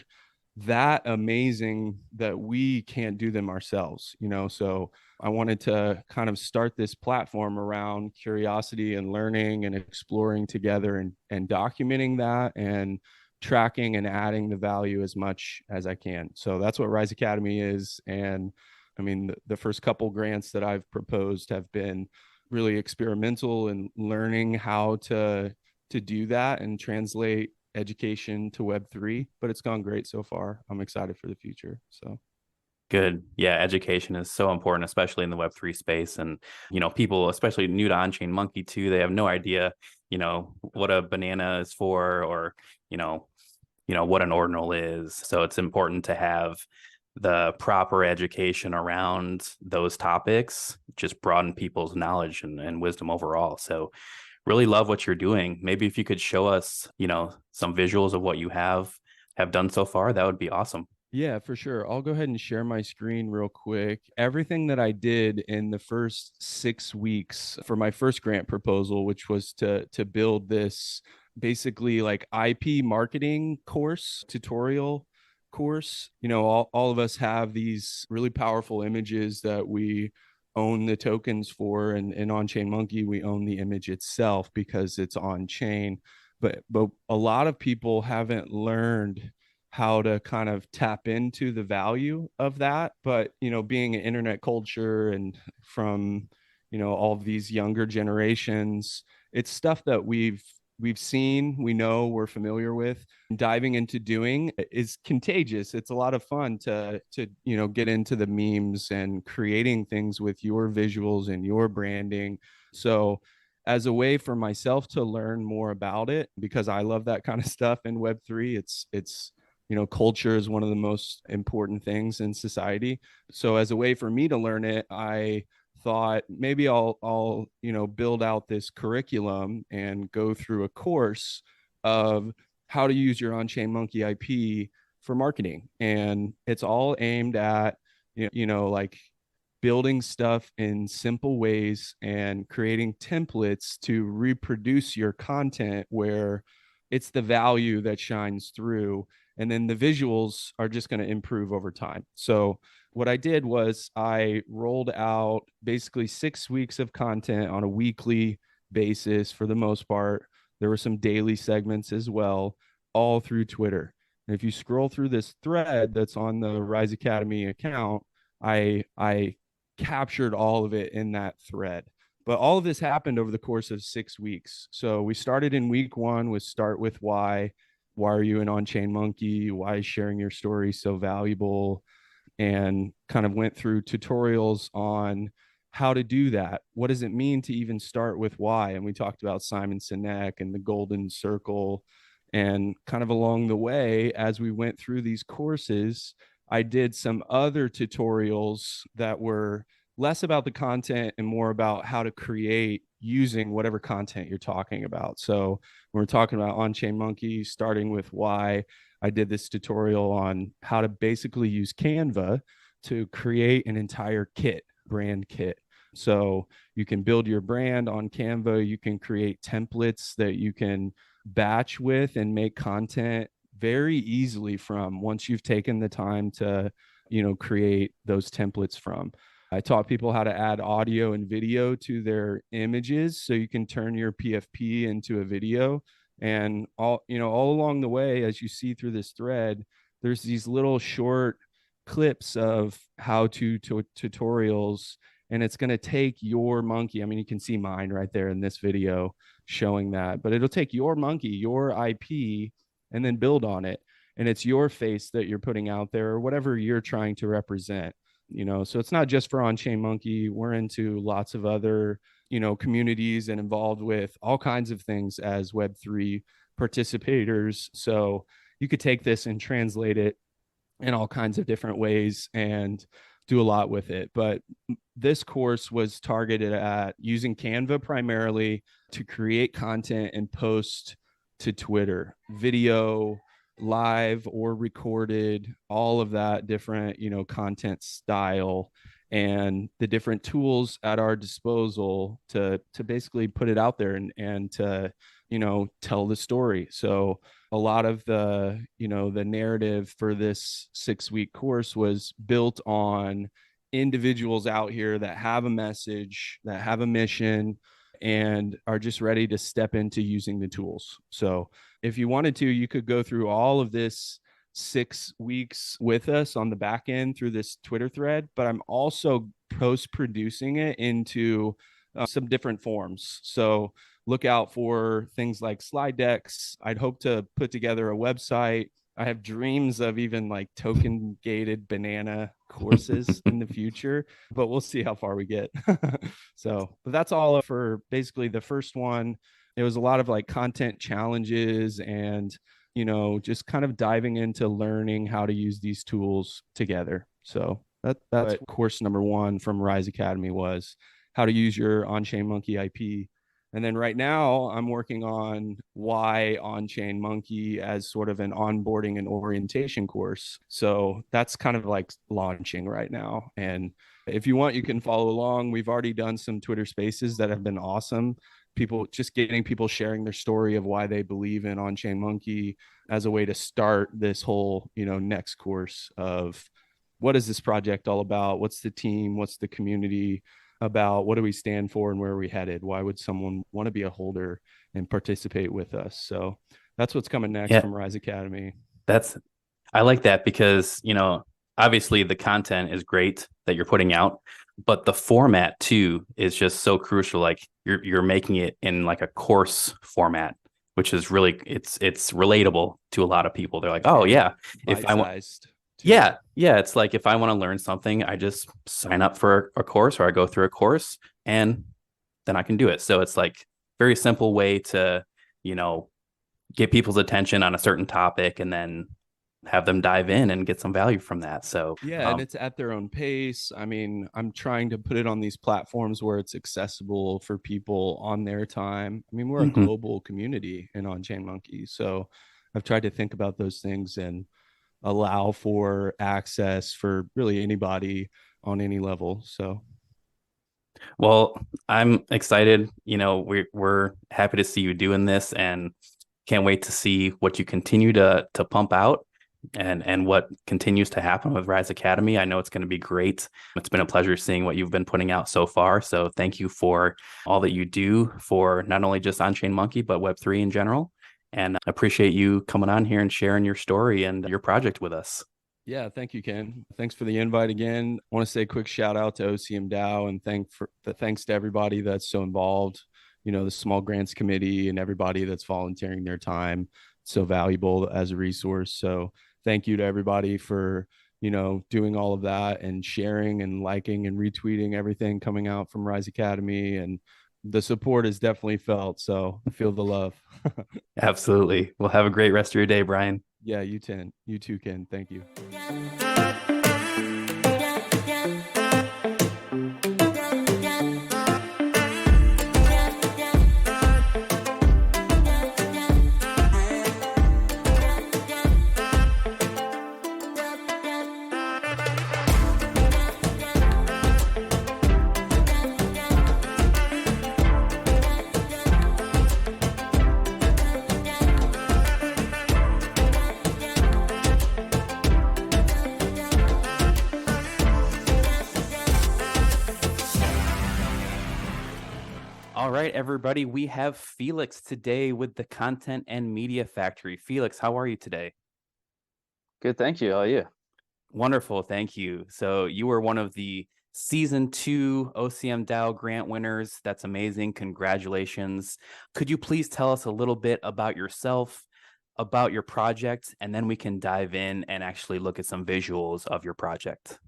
that amazing that we can't do them ourselves. So I wanted to kind of start this platform around curiosity and learning and exploring together and documenting that and tracking and adding the value as much as I can. So that's what Rise Academy is. And I mean, the first couple grants that I've proposed have been really experimental and learning how to do that and translate education to Web3, but it's gone great so far. I'm excited for the future. So Good. Yeah, education is so important, especially in the Web3 space. And, people, especially new to On-Chain Monkey too, they have no idea, what a banana is for, or, what an ordinal is. So it's important to have the proper education around those topics, just broaden people's knowledge and wisdom overall. So really love what you're doing. Maybe if you could show us, some visuals of what you have done so far, that would be awesome. yeah, for sure. I'll go ahead and share my screen real quick. Everything that I did in the first 6 weeks for my first grant proposal, which was to build this basically like IP marketing course, tutorial course. All of us have these really powerful images that we own the tokens for, and in On-Chain Monkey, we own the image itself because it's on chain. But a lot of people haven't learned how to kind of tap into the value of that. But, being an internet culture and from, all of these younger generations, it's stuff that we've seen, we know, we're familiar with. Diving into doing is contagious. It's a lot of fun to get into the memes and creating things with your visuals and your branding. So as a way for myself to learn more about it, because I love that kind of stuff in Web3, it's culture is one of the most important things in society. So as a way for me to learn it, I thought maybe I'll build out this curriculum and go through a course of how to use your on-chain monkey IP for marketing. And it's all aimed at like building stuff in simple ways and creating templates to reproduce your content where it's the value that shines through, and then the visuals are just going to improve over time. So what I did was I rolled out basically 6 weeks of content on a weekly basis for the most part. There were some daily segments as well, all through Twitter. And if you scroll through this thread that's on the Rise Academy account, I captured all of it in that thread. But all of this happened over the course of 6 weeks. So we started in week 1 with start with why. Why are you an on-chain monkey? Why is sharing your story so valuable? And kind of went through tutorials on how to do that. What does it mean to even start with why? And we talked about Simon Sinek and the golden circle. And kind of along the way, as we went through these courses, I did some other tutorials that were less about the content and more about how to create using whatever content you're talking about. So when we're talking about on-chain monkey, starting with why, I did this tutorial on how to basically use Canva to create an entire brand kit. So you can build your brand on Canva. You can create templates that you can batch with and make content very easily from once you've taken the time to, create those templates from. I taught people how to add audio and video to their images so you can turn your PFP into a video. And all along the way, as you see through this thread, there's these little short clips of how-to tutorials, and it's going to take your monkey. I mean, you can see mine right there in this video showing that, but it'll take your monkey, your IP, and then build on it. And it's your face that you're putting out there or whatever you're trying to represent. So it's not just for on-chain monkey. We're into lots of other communities and involved with all kinds of things as Web3 participators. So you could take this and translate it in all kinds of different ways and do a lot with it. But this course was targeted at using Canva primarily to create content and post to Twitter, video, live or recorded, all of that different, content style and the different tools at our disposal to basically put it out there and to, tell the story. So a lot of the, the narrative for this 6-week course was built on individuals out here that have a message, that have a mission, and are just ready to step into using the tools. So if you wanted to, you could go through all of this 6 weeks with us on the back end through this Twitter thread, but I'm also post-producing it into some different forms. So look out for things like slide decks. I'd hope to put together a website. I have dreams of even like token gated banana courses in the future, but we'll see how far we get. But that's all for basically the first one. It was a lot of like content challenges and, just kind of diving into learning how to use these tools together. So that's course number 1 from Rise Academy, was how to use your on-chain monkey IP. And then right now I'm working on why on-chain monkey as sort of an onboarding and orientation course. So that's kind of like launching right now. And if you want, you can follow along. We've already done some Twitter spaces that have been awesome. People just getting people sharing their story of why they believe in on-chain monkey as a way to start this whole, next course of what is this project all about? What's the team? What's the community about? What do we stand for and where are we headed? Why would someone want to be a holder and participate with us? So that's what's coming next from Rise Academy. I like that because, obviously the content is great that you're putting out, but the format too is just so crucial. Like you're making it in like a course format, which is really it's relatable to a lot of people. They're like, oh yeah, if I want, Bite-sized too. yeah, it's like if I want to learn something, I just sign up for a course or I go through a course and then I can do it. So it's like very simple way to, you know, get people's attention on a certain topic and then have them dive in and get some value from that. So Yeah, and it's at their own pace. I mean, I'm trying to put it on these platforms where it's accessible for people on their time. I mean, we're a global community in On-Chain Monkey, so I've tried to think about those things and allow for access for really anybody on any level. So well, I'm excited. We're happy to see you doing this and can't wait to see what you continue to pump out and what continues to happen with Rise Academy. I know it's going to be great. It's been a pleasure seeing what you've been putting out so far. So thank you for all that you do for not only just On-Chain Monkey, but Web3 in general. And I appreciate you coming on here and sharing your story and your project with us. yeah, thank you, Ken. Thanks for the invite again. I want to say a quick shout out to OCM DAO and thanks to everybody that's so involved. The small grants committee and everybody that's volunteering their time. It's so valuable as a resource. So thank you to everybody for doing all of that and sharing and liking and retweeting everything coming out from Rise Academy. And the support is definitely felt. So I feel the love. Absolutely. Well, have a great rest of your day, Brian. Yeah, you too, Ken. Thank you. All right, everybody, we have Felix today with the Content and Media Factory. Felix, how are you today? Good, thank you. How are you? Wonderful, thank you. So you were one of the Season 2 OCM DAO grant winners. That's amazing. Congratulations. Could you please tell us a little bit about yourself, about your project, and then we can dive in and actually look at some visuals of your project?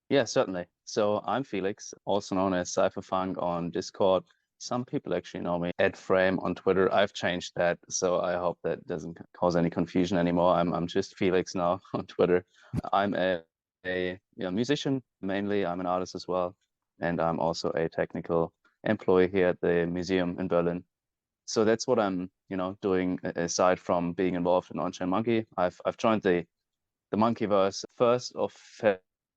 Yeah, certainly. So I'm Felix, also known as Cypherfunk on Discord. Some people actually know me at Frame on Twitter. I've changed that, so I hope that doesn't cause any confusion anymore. I'm just Felix now on Twitter. I'm a musician mainly. I'm an artist as well, and I'm also a technical employee here at the museum in Berlin. So that's what I'm doing aside from being involved in On-Chain Monkey. I've joined the Monkeyverse 1st of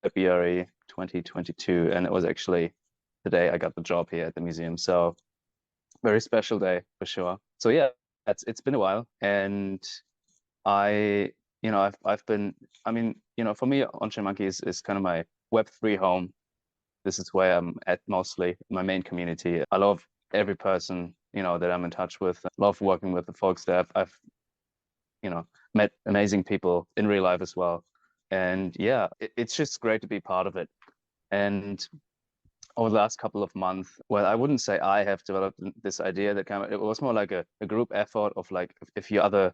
February 2022, and it was actually today I got the job here at the museum. So very special day for sure. So yeah, it's been a while, and I've been, for me, On-Chain Monkey is kind of my Web3 home. This is where I'm at mostly, my main community. I love every person that I'm in touch with. I love working with the folks that I've met amazing people in real life as well. And yeah, it's just great to be part of it. And over the last couple of months, well, I wouldn't say I have developed this idea that it was more like a group effort of like if you other,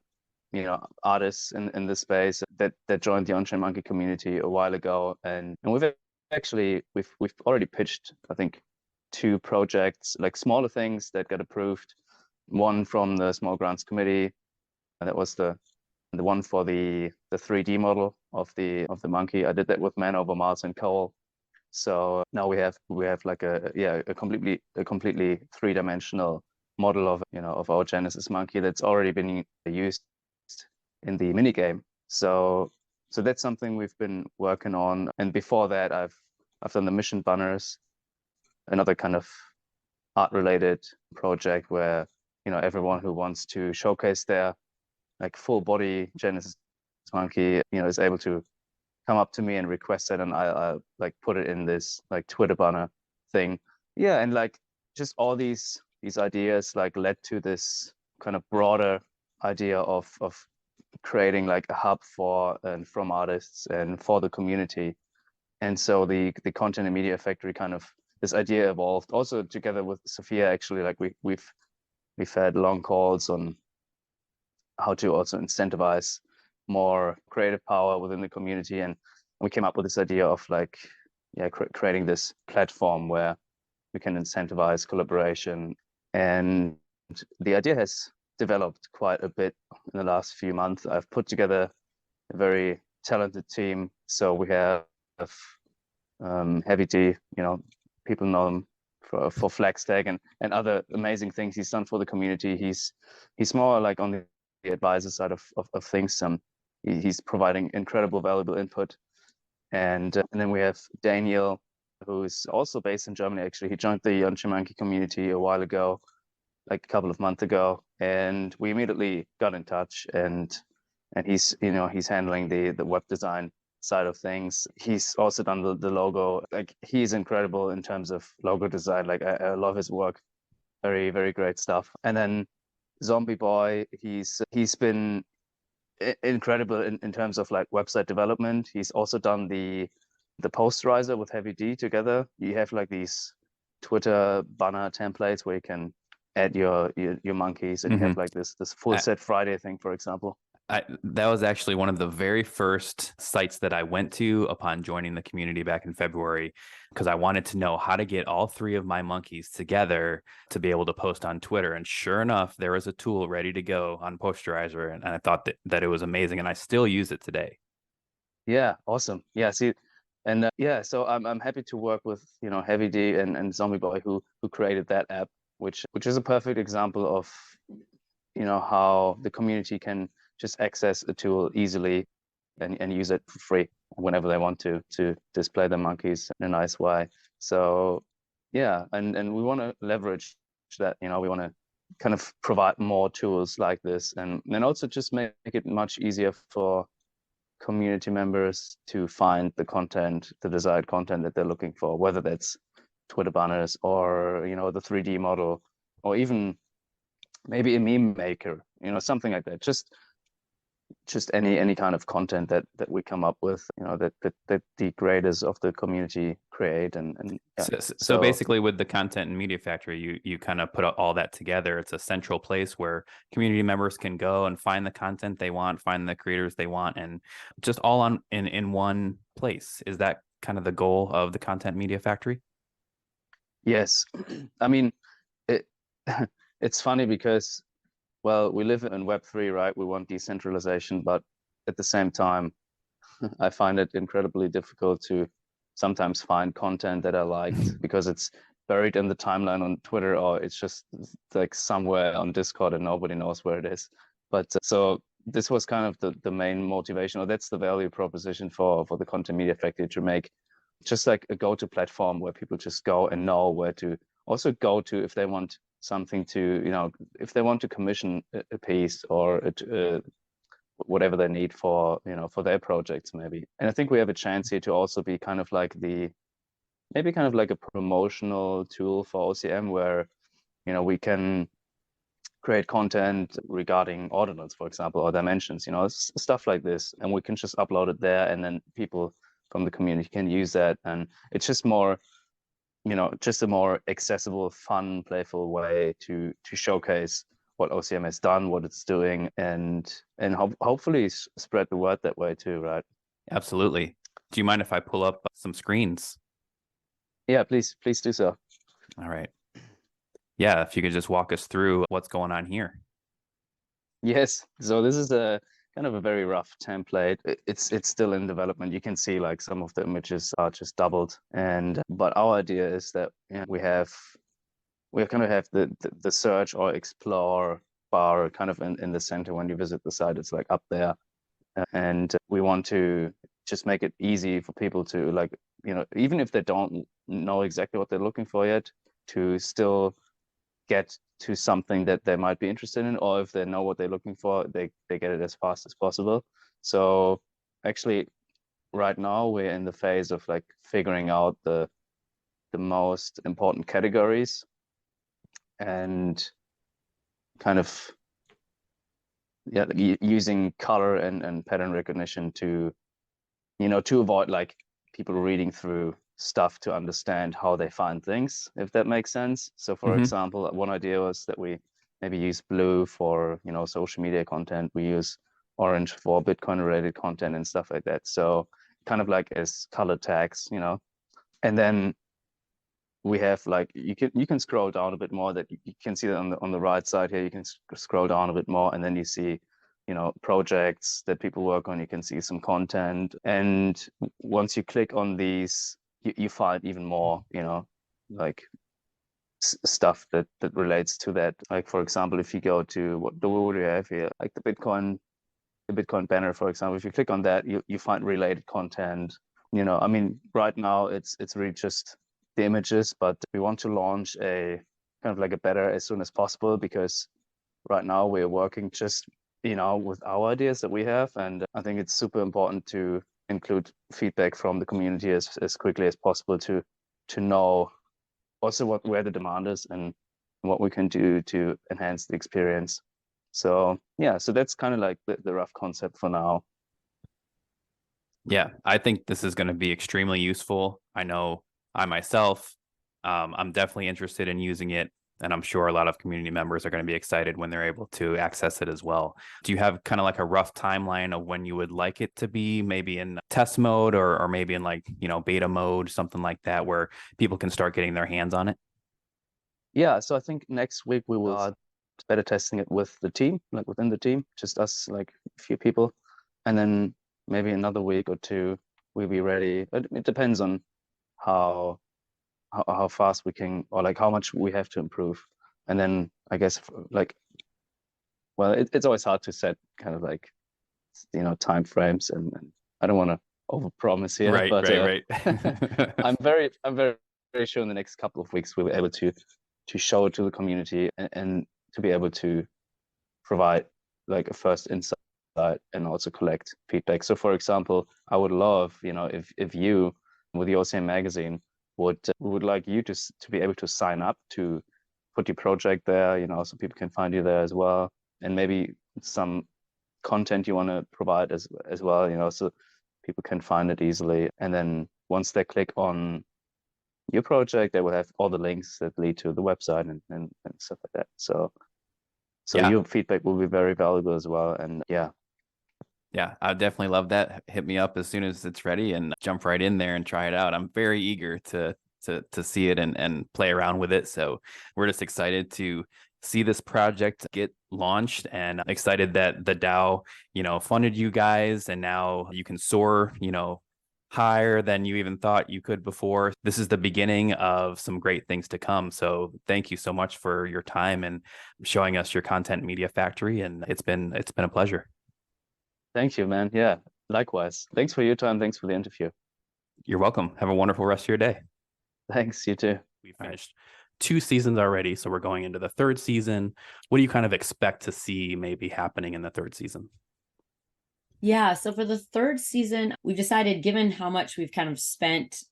artists in this space that joined the On-Chain Monkey community a while ago. And we've already pitched, I think, 2 projects, like smaller things that got approved. One from the Small Grants Committee, and that was the one for the 3D model of the monkey. I did that with Man Over Mars and Cole. So now we have like a completely 3-dimensional model of our Genesis monkey that's already been used in the mini game. So that's something we've been working on. And before that, I've done the mission banners, another kind of art related project where everyone who wants to showcase their like full body Genesis monkey is able to come up to me and request it, and I'll like put it in this like Twitter banner thing. Yeah, and like just all these ideas like led to this kind of broader idea of creating like a hub for and from artists and for the community. And so the content and media factory kind of, this idea evolved also together with Sophia. Actually, like we've had long calls on how to also incentivize more creative power within the community, and we came up with this idea of like, yeah, creating this platform where we can incentivize collaboration. And the idea has developed quite a bit in the last few months. I've put together a very talented team. So we have Heavy D, you know, people know him for FlexTag and other amazing things he's done for the community. He's more like on the advisor side of things. He's providing incredible, valuable input. And then we have Daniel, who's also based in Germany. Actually, he joined the Yonchimanki community a while ago, like a couple of months ago, and we immediately got in touch. And he's, you know, he's handling the web design side of things. He's also done the logo. Like, he's incredible in terms of logo design. Like, I love his work. Very, very great stuff. And then Zombie Boy, he's been incredible in terms of like website development. He's also done the posterizer with Heavy D together. You have like these Twitter banner templates where you can add your monkeys, and you have like this full set Friday thing, for example. That was actually one of the very first sites that I went to upon joining the community back in February, because I wanted to know how to get all three of my monkeys together to be able to post on Twitter. And sure enough, there was a tool ready to go on Posterizer, and I thought that it was amazing, and I still use it today. Yeah, awesome. Yeah, see, and yeah, so I'm happy to work with, you know, Heavy D and Zombie Boy who created that app, which is a perfect example of, you know, how the community can just access a tool easily and use it for free whenever they want to display their monkeys in a nice way. So yeah, and we want to leverage that, you know, we want to kind of provide more tools like this, and also just make it much easier for community members to find the content, the desired content that they're looking for, whether that's Twitter banners or, you know, the 3D model, or even maybe a meme maker, you know, something like that. Just any kind of content that we come up with, you know, that the creators of the community create. And yeah. So basically, with the content and media factory, you kind of put all that together. It's a central place where community members can go and find the content they want, find the creators they want, and just all in one place. Is that kind of the goal of the content media factory? Yes. I mean, it's funny because, well, we live in Web3, right? We want decentralization, but at the same time, I find it incredibly difficult to sometimes find content that I liked because it's buried in the timeline on Twitter, or it's just like somewhere on Discord and nobody knows where it is. But so this was kind of the main motivation, or that's the value proposition for the content media factory, to make just like a go-to platform where people just go and know where to also go to if they want something to, you know, if they want to commission a piece or whatever they need for, you know, for their projects maybe. And I think we have a chance here to also be kind of like maybe kind of like a promotional tool for OCM, where, you know, we can create content regarding ordinals, for example, or dimensions, you know, stuff like this, and we can just upload it there, and then people from the community can use that, and it's just more, you know, just a more accessible, fun, playful way to showcase what OCM has done, what it's doing, and hopefully spread the word that way too, right? Absolutely. Do you mind if I pull up some screens? Yeah, please do so. All right. Yeah, if you could just walk us through what's going on here. Yes. So this is a kind of a very rough template. It's still in development. You can see like some of the images are just doubled, but our idea is that, you know, we kind of have the search or explore bar kind of in the center when you visit the site. It's like up there, and we want to just make it easy for people to, like, you know, even if they don't know exactly what they're looking for yet, to still get to something that they might be interested in, or if they know what they're looking for, they get it as fast as possible. So actually right now we're in the phase of like figuring out the most important categories and kind of yeah, using color and pattern recognition to, to avoid like people reading through stuff to understand how they find things, if that makes sense. So for example, one idea was that we maybe use blue for, social media content. We use orange for Bitcoin related content and stuff like that. So kind of like as color tags, and then we have like, you can scroll down a bit more, that you can see that on the right side here. You can scroll down a bit more, and then you see, projects that people work on. You can see some content, and once you click on these, you find even more, like stuff that relates to that. Like for example, if you go to what do we have here, like the Bitcoin banner, for example, if you click on that, you find related content. I mean, right now it's really just the images, but we want to launch a kind of like a beta as soon as possible, because right now we're working just, with our ideas that we have. And I think it's super important to include feedback from the community as quickly as possible to know also where the demand is and what we can do to enhance the experience. So yeah, so that's kind of like the rough concept for now. Yeah, I think this is going to be extremely useful. I know I myself, I'm definitely interested in using it, and I'm sure a lot of community members are going to be excited when they're able to access it as well. Do you have kind of like a rough timeline of when you would like it to be, maybe in test mode or maybe in like, beta mode, something like that, where people can start getting their hands on it? Yeah, so I think next week we will start beta testing it with the team, like within the team, just us, like a few people. And then maybe another week or two, we'll be ready. It depends on how fast we can, or like how much we have to improve. And then I guess like, well, it's always hard to set kind of like, time frames, and I don't want to overpromise here, Right, but right. I'm very sure in the next couple of weeks we'll be able to show it to the community and to be able to provide like a first insight and also collect feedback. So for example, I would love, if you with the OCM Magazine would like you to be able to sign up to put your project there, so people can find you there as well, and maybe some content you want to provide as well, so people can find it easily. And then once they click on your project, they will have all the links that lead to the website and stuff like that. So Yeah. Your feedback will be very valuable as well. And yeah, I definitely love that. Hit me up as soon as it's ready and jump right in there and try it out. I'm very eager to see it and play around with it. So we're just excited to see this project get launched, and excited that the DAO, funded you guys, and now you can soar, higher than you even thought you could before. This is the beginning of some great things to come. So thank you so much for your time and showing us your content media factory. And it's been a pleasure. Thank you, man. Yeah, likewise. Thanks for your time. Thanks for the interview. You're welcome. Have a wonderful rest of your day. Thanks, you too. We finished 2 seasons already, so we're going into the 3rd season. What do you kind of expect to see maybe happening in the 3rd season? Yeah, so for the 3rd season, we've decided, given how much we've kind of spent,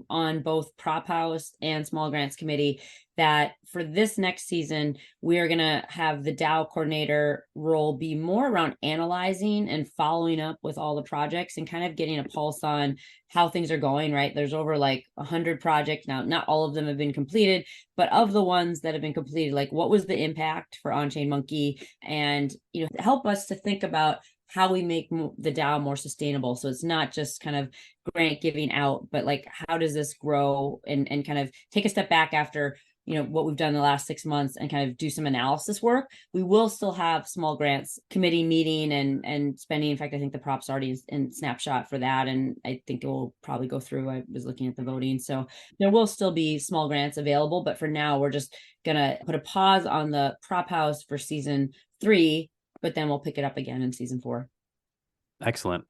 on both Prop House and Small Grants Committee, that for this next season, we are going to have the DAO coordinator role be more around analyzing and following up with all the projects and kind of getting a pulse on how things are going, right? There's over like 100 projects now. Not all of them have been completed, but of the ones that have been completed, like what was the impact for On-Chain Monkey? And, help us to think about how we make the DAO more sustainable. So it's not just kind of grant giving out, but like, how does this grow and kind of take a step back after, what we've done the last 6 months and kind of do some analysis work. We will still have Small Grants Committee meeting and spending. In fact, I think the prop's already in snapshot for that. And I think it will probably go through. I was looking at the voting. So there will still be small grants available, but for now, we're just going to put a pause on the Prop House for season 3, but then we'll pick it up again in season 4. Excellent.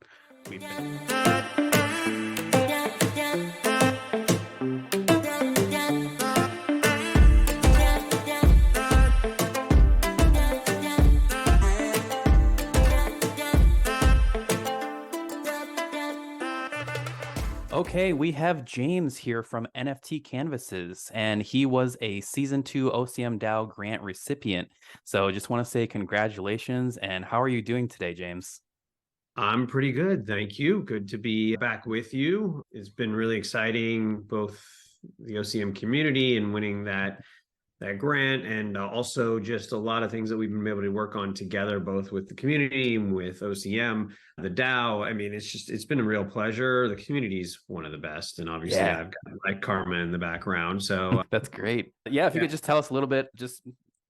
Okay, we have James here from NFT Canvases, and he was a Season 2 OCM DAO grant recipient. So just want to say congratulations, and how are you doing today, James? I'm pretty good. Thank you. Good to be back with you. It's been really exciting, both the OCM community and winning that grant, and also just a lot of things that we've been able to work on together, both with the community and with OCM, the DAO. I mean, it's been a real pleasure. The community's one of the best, and obviously I've got like Karma in the background. So That's great. Yeah, if you could just tell us a little bit, just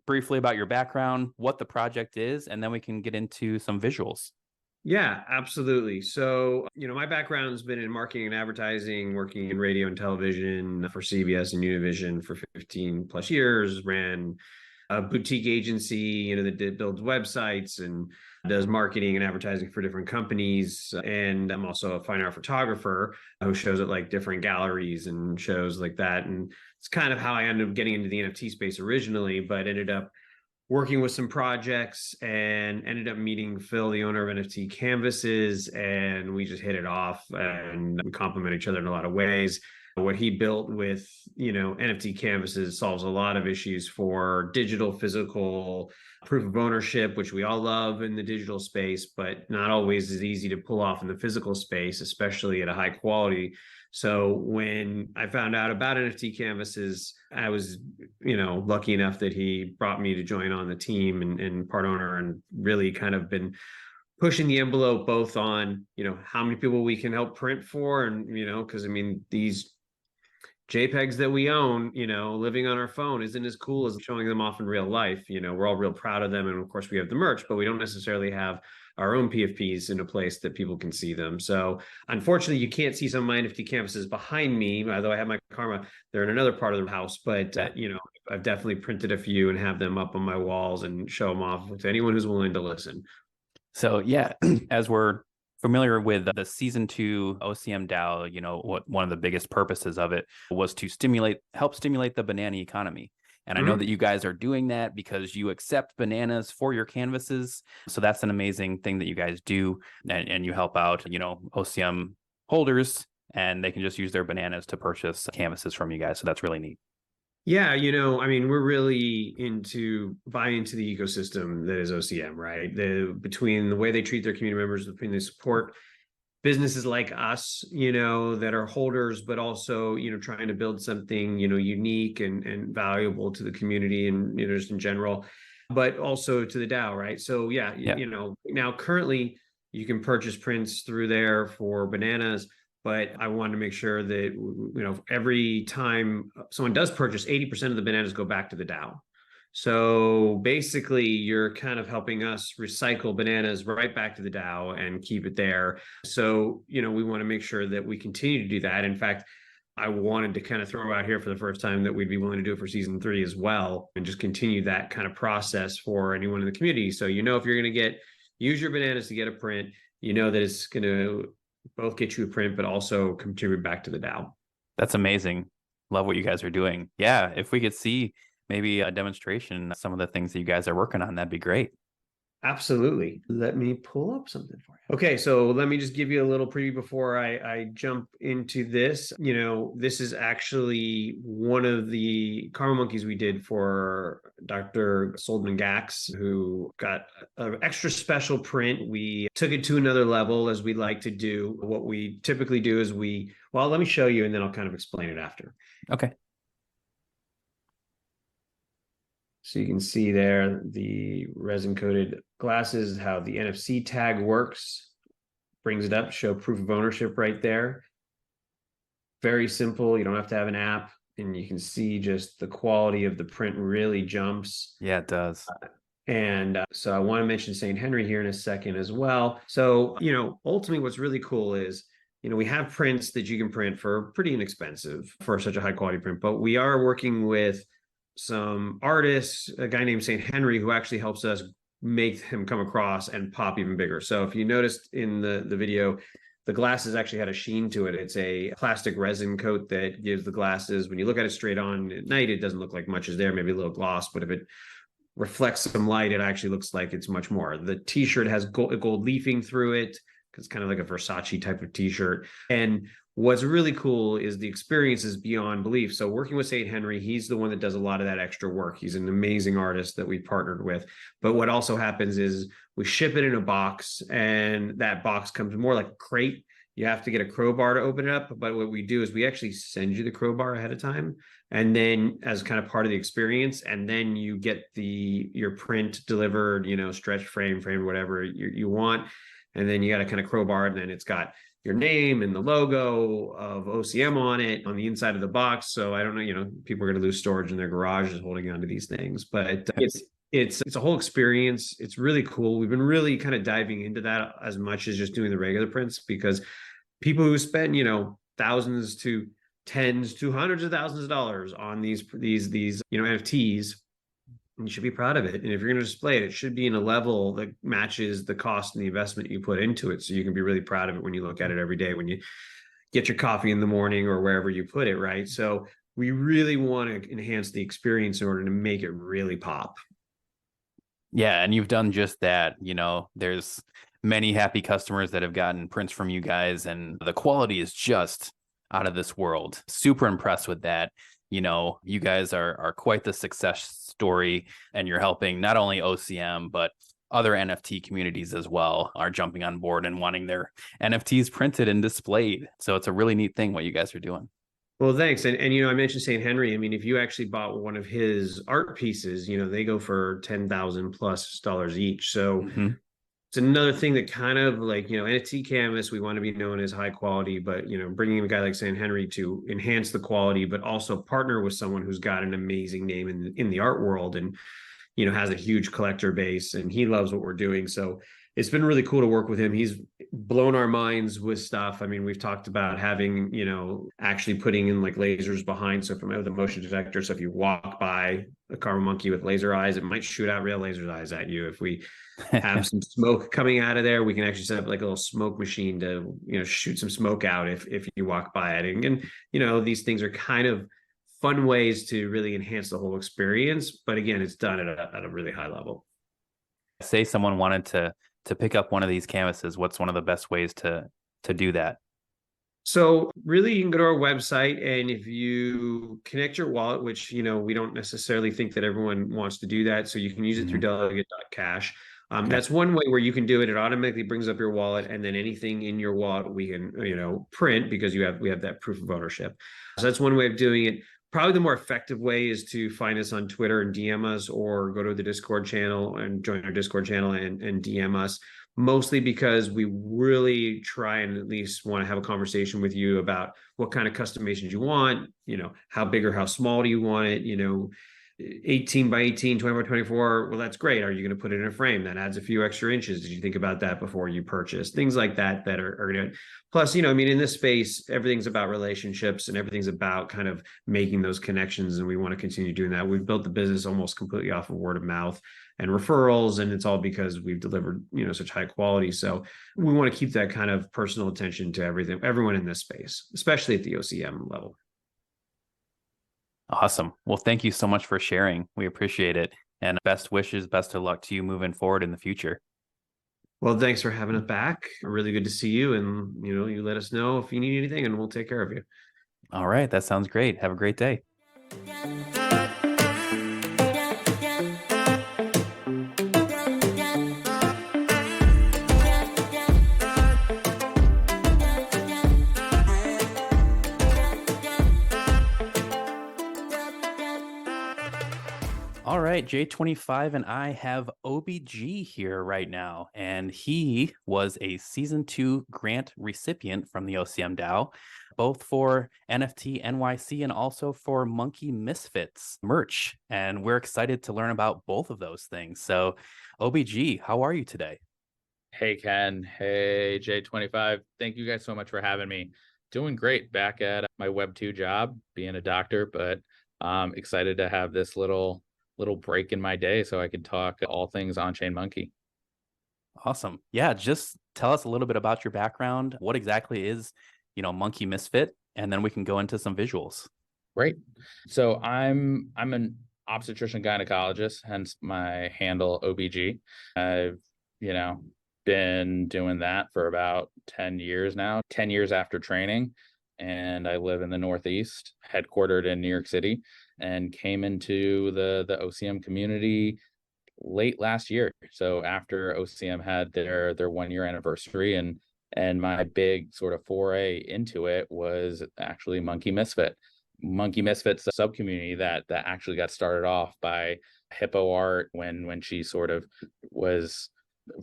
briefly about your background, what the project is, and then we can get into some visuals. Yeah, absolutely. So, my background's been in marketing and advertising, working in radio and television for CBS and Univision for 15 plus years, ran a boutique agency, that builds websites and does marketing and advertising for different companies. And I'm also a fine art photographer who shows at like different galleries and shows like that. And it's kind of how I ended up getting into the NFT space originally, but ended up working with some projects and ended up meeting Phil, the owner of NFT Canvases, and we just hit it off and we complement each other in a lot of ways. What he built with, NFT Canvases solves a lot of issues for digital, physical proof of ownership, which we all love in the digital space, but not always as easy to pull off in the physical space, especially at a high quality. So when I found out about NFT Canvases, I was, lucky enough that he brought me to join on the team and part owner, and really kind of been pushing the envelope both on, how many people we can help print for. And, because I mean, these JPEGs that we own, living on our phone isn't as cool as showing them off in real life. We're all real proud of them. And of course we have the merch, but we don't necessarily have our own PFPs in a place that people can see them. So unfortunately, you can't see some of my NFT canvases behind me, although I have my Karma, they're in another part of the house, but I've definitely printed a few and have them up on my walls and show them off to anyone who's willing to listen. So yeah, as we're familiar with the Season 2 OCM DAO, what one of the biggest purposes of it was to help stimulate the banana economy. And I know that you guys are doing that because you accept bananas for your canvases. So that's an amazing thing that you guys do. And you help out, OCM holders, and they can just use their bananas to purchase canvases from you guys. So that's really neat. Yeah, I mean, we're really into buying into the ecosystem that is OCM, right? Between the way they treat their community members, between the support businesses like us, that are holders, but also, trying to build something, unique and valuable to the community and, just in general, but also to the DAO, right? So yeah. Now currently you can purchase prints through there for bananas, but I wanted to make sure that, every time someone does purchase, 80% of the bananas go back to the DAO. So basically, you're kind of helping us recycle bananas right back to the DAO and keep it there. So, we want to make sure that we continue to do that. In fact, I wanted to kind of throw out here for the first time that we'd be willing to do it for Season 3 as well, and just continue that kind of process for anyone in the community. So, if you're going to use your bananas to get a print, that it's going to both get you a print, but also contribute back to the DAO. That's amazing. Love what you guys are doing. Yeah, if we could see maybe a demonstration, some of the things that you guys are working on, that'd be great. Absolutely. Let me pull up something for you. Okay, so let me just give you a little preview before I jump into this. This is actually one of the Karma Monkeys we did for Dr. Soldman Gax, who got an extra special print. We took it to another level, as we like to do. What we typically do is let me show you and then I'll kind of explain it after. Okay. So you can see there the resin coated glasses, how the NFC tag works, brings it up, show proof of ownership right there. Very simple. You don't have to have an app, and you can see just the quality of the print really jumps. Yeah, it does. So I want to mention St. Henry here in a second as well. So, ultimately what's really cool is, we have prints that you can print for pretty inexpensive for such a high quality print, but we are working with some artists, a guy named St. Henry, who actually helps us make him come across and pop even bigger. So if you noticed in the video, the glasses actually had a sheen to it. It's a plastic resin coat that gives the glasses, when you look at it straight on at night, it doesn't look like much is there, maybe a little gloss, but if it reflects some light, it actually looks like it's much more. The t-shirt has gold leafing through it. It's kind of like a Versace type of t-shirt. And what's really cool is the experience is beyond belief. So working with St. Henry, he's the one that does a lot of that extra work. He's an amazing artist that we partnered with. But what also happens is we ship it in a box, and that box comes more like a crate. You have to get a crowbar to open it up. But what we do is we actually send you the crowbar ahead of time, and then as kind of part of the experience, and then you get your print delivered, stretch frame, whatever you want. And then you got to kind of crowbar it, and then it's got your name and the logo of OCM on it on the inside of the box. So I don't know, people are going to lose storage in their garages holding onto these things, but it's a whole experience. It's really cool. We've been really kind of diving into that as much as just doing the regular prints, because people who spend, thousands to tens to hundreds of thousands of dollars on these NFTs, you should be proud of it. And if you're going to display it, it should be in a level that matches the cost and the investment you put into it. So you can be really proud of it when you look at it every day, when you get your coffee in the morning or wherever you put it, right? So we really want to enhance the experience in order to make it really pop. Yeah, and you've done just that. There's many happy customers that have gotten prints from you guys, and the quality is just out of this world. Super impressed with that. You guys are quite the success story, and you're helping not only OCM, but other NFT communities as well are jumping on board and wanting their NFTs printed and displayed. So it's a really neat thing what you guys are doing. Well, thanks. And I mentioned St. Henry. I mean, if you actually bought one of his art pieces, they go for $10,000+ each. So it's another thing that kind of like, NFT canvas, we want to be known as high quality, but, bringing a guy like St. Henry to enhance the quality, but also partner with someone who's got an amazing name in the art world and, has a huge collector base, and he loves what we're doing. So it's been really cool to work with him. He's blown our minds with stuff. I mean, we've talked about having, actually putting in like lasers behind. So from the motion detector, so if you walk by a karma monkey with laser eyes, it might shoot out real laser eyes at you. If we have some smoke coming out of there, we can actually set up like a little smoke machine to, shoot some smoke out if you walk by it. And these things are kind of fun ways to really enhance the whole experience. But again, it's done at a really high level. Say someone wanted to pick up one of these canvases, what's one of the best ways to do that? So really, you can go to our website, and if you connect your wallet, which, we don't necessarily think that everyone wants to do that. So you can use it through delegate.cash. Okay. That's one way where you can do it. It automatically brings up your wallet, and then anything in your wallet we can, print, because we have that proof of ownership. So that's one way of doing it. Probably the more effective way is to find us on Twitter and DM us, or go to the Discord channel and join our Discord channel and DM us, mostly because we really try and at least want to have a conversation with you about what kind of customizations you want, how big or how small do you want it, 18 by 18, 20 by 24. Well, that's great. Are you going to put it in a frame? That adds a few extra inches. Did you think about that before you purchase? Things like that are good. Plus, in this space, everything's about relationships, and everything's about kind of making those connections. And we want to continue doing that. We've built the business almost completely off of word of mouth and referrals. And it's all because we've delivered, such high quality. So we want to keep that kind of personal attention to everyone in this space, especially at the OCM level. Awesome. Well, thank you so much for sharing. We appreciate it. And best wishes, best of luck to you moving forward in the future. Well, thanks for having us back. Really good to see you. And, you let us know if you need anything, and we'll take care of you. All right. That sounds great. Have a great day. All right, J25 and I have OBG here right now, and he was a Season 2 grant recipient from the OCM DAO, both for NFT NYC and also for Monkey Misfits merch. And we're excited to learn about both of those things. So, OBG, how are you today? Hey, Ken. Hey, J25. Thank you guys so much for having me. Doing great back at my Web 2 job, being a doctor, but I'm excited to have this little break in my day so I can talk all things on-chain monkey. Awesome. Yeah, just tell us a little bit about your background. What exactly is, Monkey Misfit? And then we can go into some visuals. Great. So I'm an obstetrician gynecologist, hence my handle OBG. I've, been doing that for about 10 years now, 10 years after training. and I live in the Northeast, headquartered in New York City, and came into the OCM community late last year. So after OCM had their 1 year anniversary, and my big sort of foray into it was actually Monkey Misfit. Monkey Misfit's a sub community that actually got started off by Hippo Art when she sort of was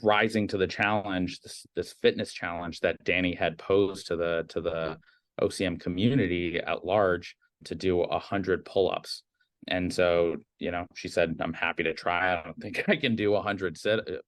rising to the challenge, this fitness challenge that Danny had posed to the OCM community at large to do 100 pull-ups. And so, she said, I'm happy to try. I don't think I can do 100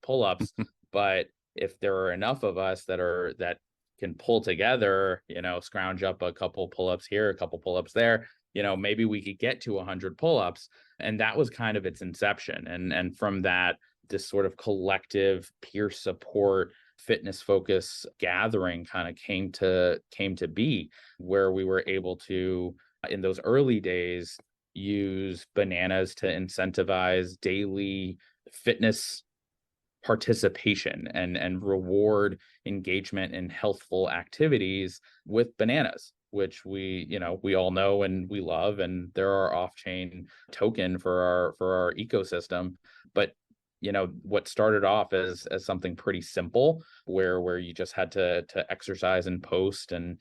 pull-ups, but if there are enough of us that can pull together, scrounge up a couple pull-ups here, a couple pull-ups there, maybe we could get to 100 pull-ups. And that was kind of its inception. And from that, this sort of collective peer support fitness focus gathering kind of came to be, where we were able to, in those early days, use bananas to incentivize daily fitness participation and reward engagement in healthful activities with bananas, which we all know and we love, and they're our off-chain token for our ecosystem. But what started off as something pretty simple, where you just had to exercise and post and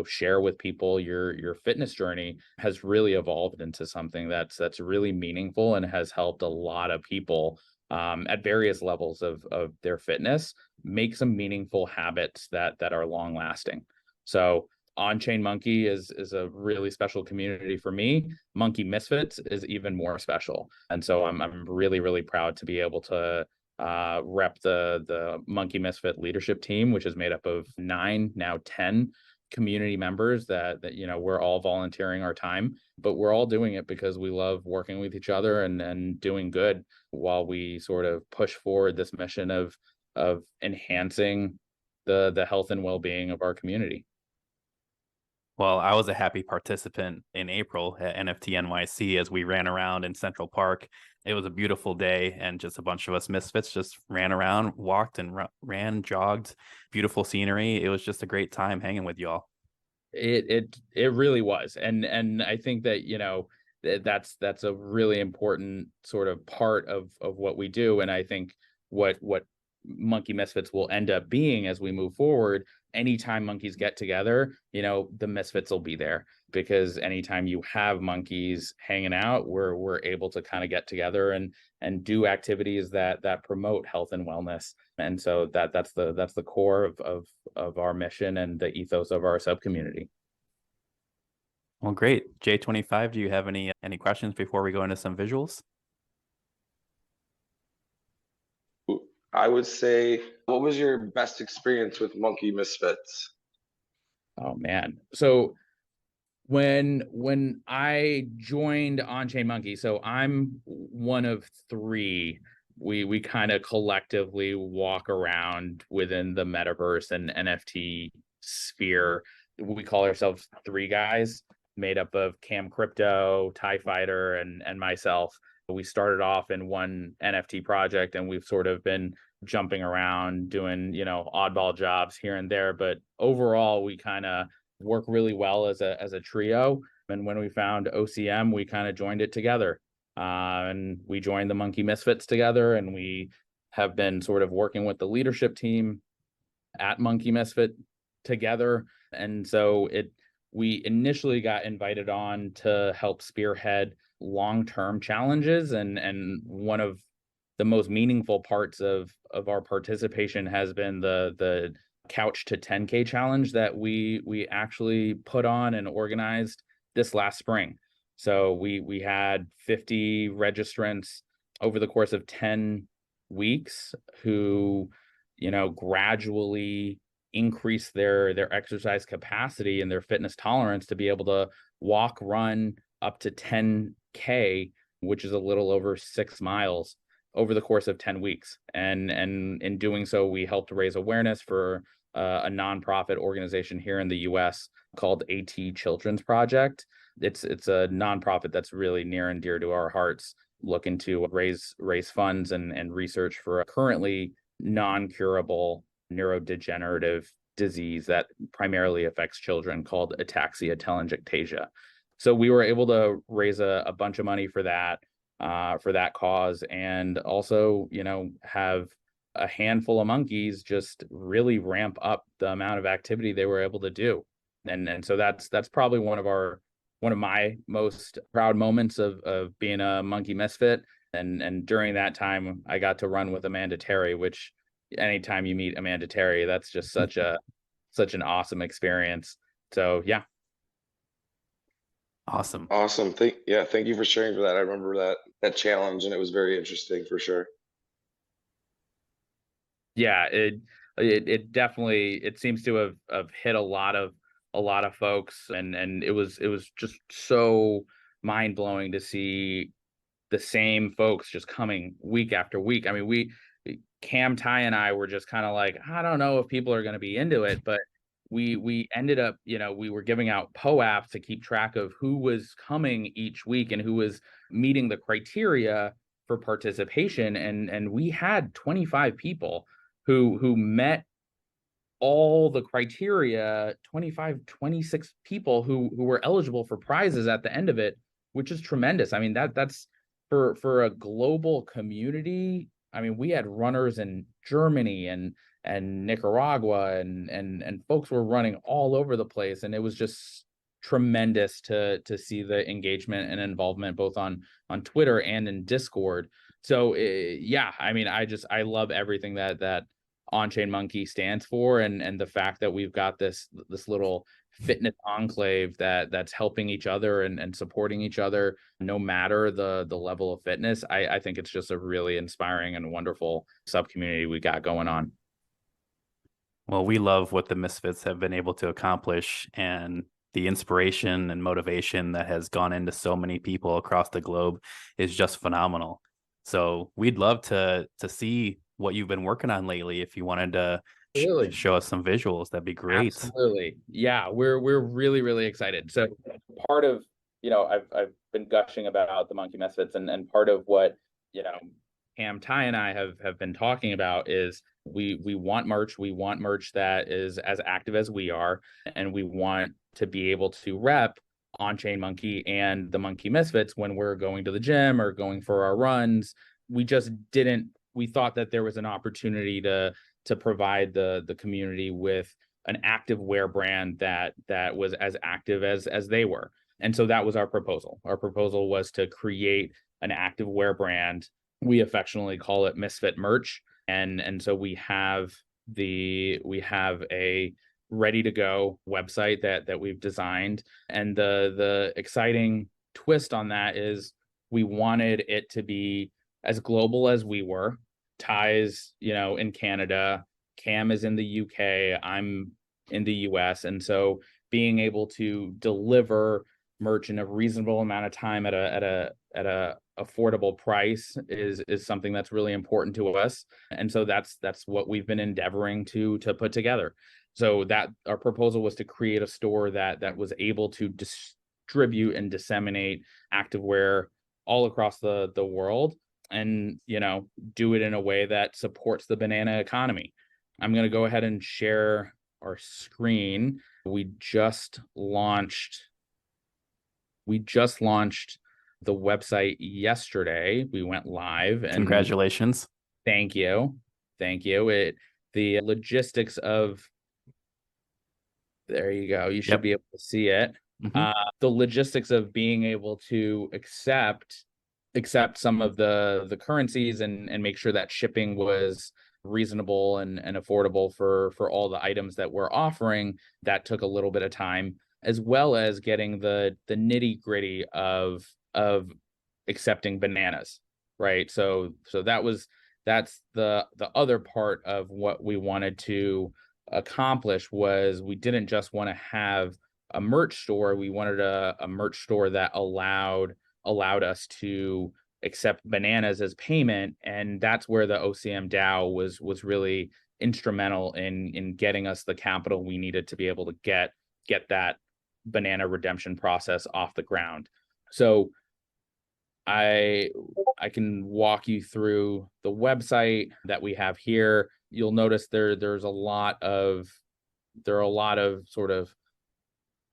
share with people your fitness journey, has really evolved into something that's really meaningful and has helped a lot of people at various levels of their fitness make some meaningful habits that are long lasting. So On-Chain Monkey is a really special community for me. Monkey Misfits is even more special. And so I'm really, really proud to be able to rep the Monkey Misfit leadership team, which is made up of 9, now 10 community members that we're all volunteering our time, but we're all doing it because we love working with each other and doing good while we sort of push forward this mission of enhancing the health and well-being of our community. Well, I was a happy participant in April at NFT NYC as we ran around in Central Park. It was a beautiful day, and just a bunch of us misfits just ran around, walked and ran, jogged. Beautiful scenery. It was just a great time hanging with y'all. It really was, and I think that that's a really important sort of part of what we do, and I think what Monkey Misfits will end up being as we move forward. Anytime monkeys get together, the misfits will be there, because anytime you have monkeys hanging out, we're able to kind of get together and do activities that promote health and wellness. And so that's the core of our mission and the ethos of our sub community. Well, great. J25, do you have any questions before we go into some visuals? I would say, what was your best experience with Monkey Misfits? Oh man. So when I joined On-Chain Monkey, so I'm one of 3. We kind of collectively walk around within the metaverse and NFT sphere. We call ourselves 3 guys, made up of Cam Crypto, TIE Fighter, and myself. We started off in one NFT project, and we've sort of been jumping around doing oddball jobs here and there, but overall we kind of work really well as a trio. And when we found OCM, we kind of joined it together, and we joined the Monkey Misfits together, and we have been sort of working with the leadership team at Monkey Misfit together. And so we initially got invited on to help spearhead long-term challenges, and one of the most meaningful parts of our participation has been the Couch to 10K challenge that we actually put on and organized this last spring. So we had 50 registrants over the course of 10 weeks who gradually increase their exercise capacity and their fitness tolerance to be able to walk, run up to 10K, which is a little over 6 miles over the course of 10 weeks. And in doing so, we helped raise awareness for a nonprofit organization here in the US called AT Children's Project. It's a nonprofit that's really near and dear to our hearts, looking to raise funds and research for a currently non-curable neurodegenerative disease that primarily affects children called ataxia telangiectasia. So we were able to raise a bunch of money for that cause, and also, have a handful of monkeys just really ramp up the amount of activity they were able to do. And so that's probably one of my most proud moments of being a monkey misfit. And during that time, I got to run with Amanda Terry, which anytime you meet Amanda Terry, that's just such an awesome experience. So yeah. Awesome. Awesome. Thank you for sharing for that. I remember that challenge, and it was very interesting for sure. Yeah, it definitely, it seems to have hit a lot of folks, and it was just so mind-blowing to see the same folks just coming week after week. I mean, Cam, Ty, and I were just kind of like, I don't know if people are going to be into it, but we ended up, we were giving out POAPs to keep track of who was coming each week and who was meeting the criteria for participation, and we had 25 people who met all the criteria, 25, 26 people who were eligible for prizes at the end of it, which is tremendous. I mean, that's for a global community. I mean, we had runners in Germany and Nicaragua, and folks were running all over the place, and it was just tremendous to see the engagement and involvement both on Twitter and in Discord. So yeah, I mean, I love everything that On-Chain Monkey stands for, and the fact that we've got this little fitness enclave that's helping each other and supporting each other no matter the level of fitness. I think it's just a really inspiring and wonderful sub community we got going on. Well, we love what the Misfits have been able to accomplish, and the inspiration and motivation that has gone into so many people across the globe is just phenomenal. So we'd love to see what you've been working on lately. If you wanted to show us some visuals, that'd be great. Absolutely. Yeah, we're really, really excited. So part of, I've been gushing about the Monkey Misfits, and part of what, Cam, Ty, and I have been talking about is we want merch. We want merch that is as active as we are, and we want to be able to rep On-Chain Monkey and the Monkey Misfits when we're going to the gym or going for our runs. We thought that there was an opportunity to provide the community with an active wear brand that was as active as they were. And so that was our proposal. Our proposal was to create an active wear brand. We affectionately call it Misfit Merch. And so we have a ready to go website that we've designed. And the exciting twist on that is we wanted it to be as global as we were. Ty's, in Canada, Cam is in the UK, I'm in the US. And so being able to deliver merch in a reasonable amount of time at a affordable price is something that's really important to us. And so that's what we've been endeavoring to put together. So that our proposal was to create a store that was able to distribute and disseminate activewear all across the world, and do it in a way that supports the banana economy. I'm going to go ahead and share our screen. We just launched the website yesterday. We went live, and congratulations. Thank you. The logistics of, there you go. You should be able to see it. Mm-hmm. The logistics of being able to accept some of the currencies and make sure that shipping was reasonable and affordable for all the items that we're offering, that took a little bit of time, as well as getting the nitty gritty of accepting bananas, right? So that's the other part of what we wanted to accomplish. Was we didn't just want to have a merch store, we wanted a merch store that allowed us to accept bananas as payment. And that's where the OCM DAO was really instrumental in getting us the capital we needed to be able to get that banana redemption process off the ground. So I can walk you through the website that we have here. You'll notice there's a lot of there are a lot of sort of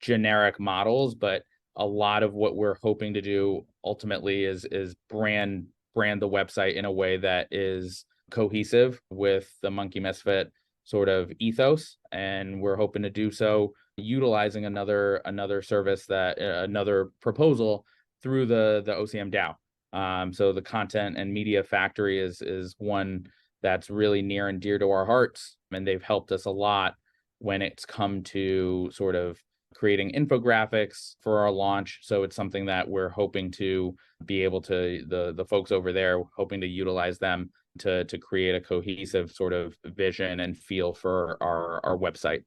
generic models, but a lot of what we're hoping to do ultimately is brand the website in a way that is cohesive with the Monkey Misfit sort of ethos, and we're hoping to do so utilizing another service that another proposal through the OCM DAO. So the content and media factory is one that's really near and dear to our hearts, and they've helped us a lot when it's come to sort of creating infographics for our launch. So it's something that we're hoping to be able to, the folks over there, hoping to utilize them to create a cohesive sort of vision and feel for our website.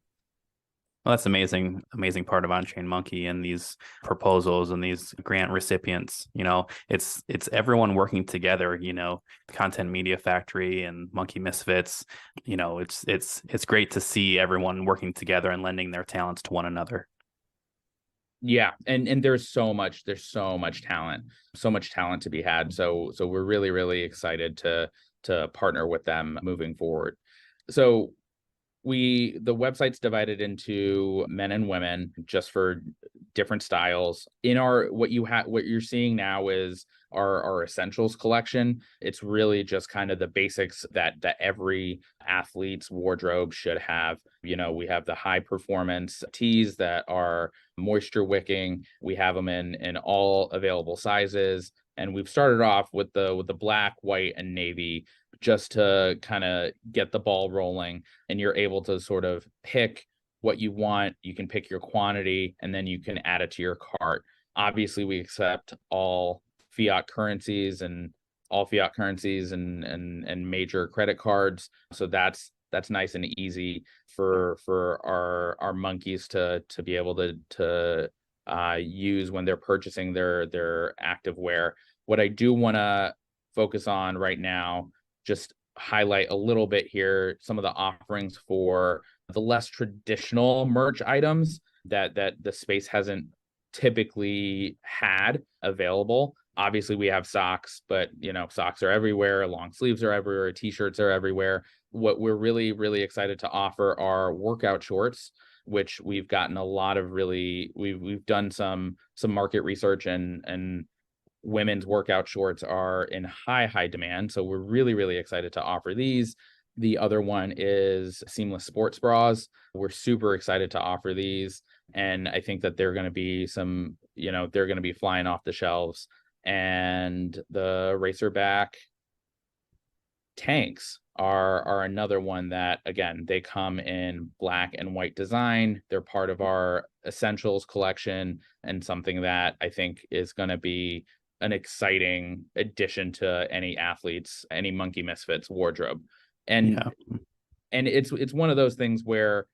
Well, that's amazing part of On-Chain Monkey and these proposals and these grant recipients. It's everyone working together. Content Media Factory and Monkey Misfits. It's great to see everyone working together and lending their talents to one another. Yeah, and there's so much talent, to be had. So we're really, really excited to partner with them moving forward. So the website's divided into men and women just for different styles. In what you're seeing now is our essentials collection. It's really just kind of the basics that every athlete's wardrobe should have. We have the high performance tees that are moisture wicking. We have them in all available sizes. And we've started off with the black, white, and navy just to kind of get the ball rolling, and you're able to sort of pick what you want. You can pick your quantity, and then you can add it to your cart. Obviously, we accept all fiat currencies and major credit cards. So that's nice and easy for our monkeys to be able to use when they're purchasing their active wear. What I do want to focus on right now, just highlight a little bit here, some of the offerings for the less traditional merch items that the space hasn't typically had available. Obviously, we have socks, but socks are everywhere, long sleeves are everywhere, t-shirts are everywhere. What we're really, really excited to offer are workout shorts, which we've gotten a lot of we've done some market research, and women's workout shorts are in high demand. So we're really, really excited to offer these. The other one is seamless sports bras. We're super excited to offer these. And I think that they're going to be they're going to be flying off the shelves. And the racerback tanks are another one that, again, they come in black and white design. They're part of our essentials collection, and something that I think is going to be an exciting addition to any Monkey Misfits wardrobe. And it's one of those things where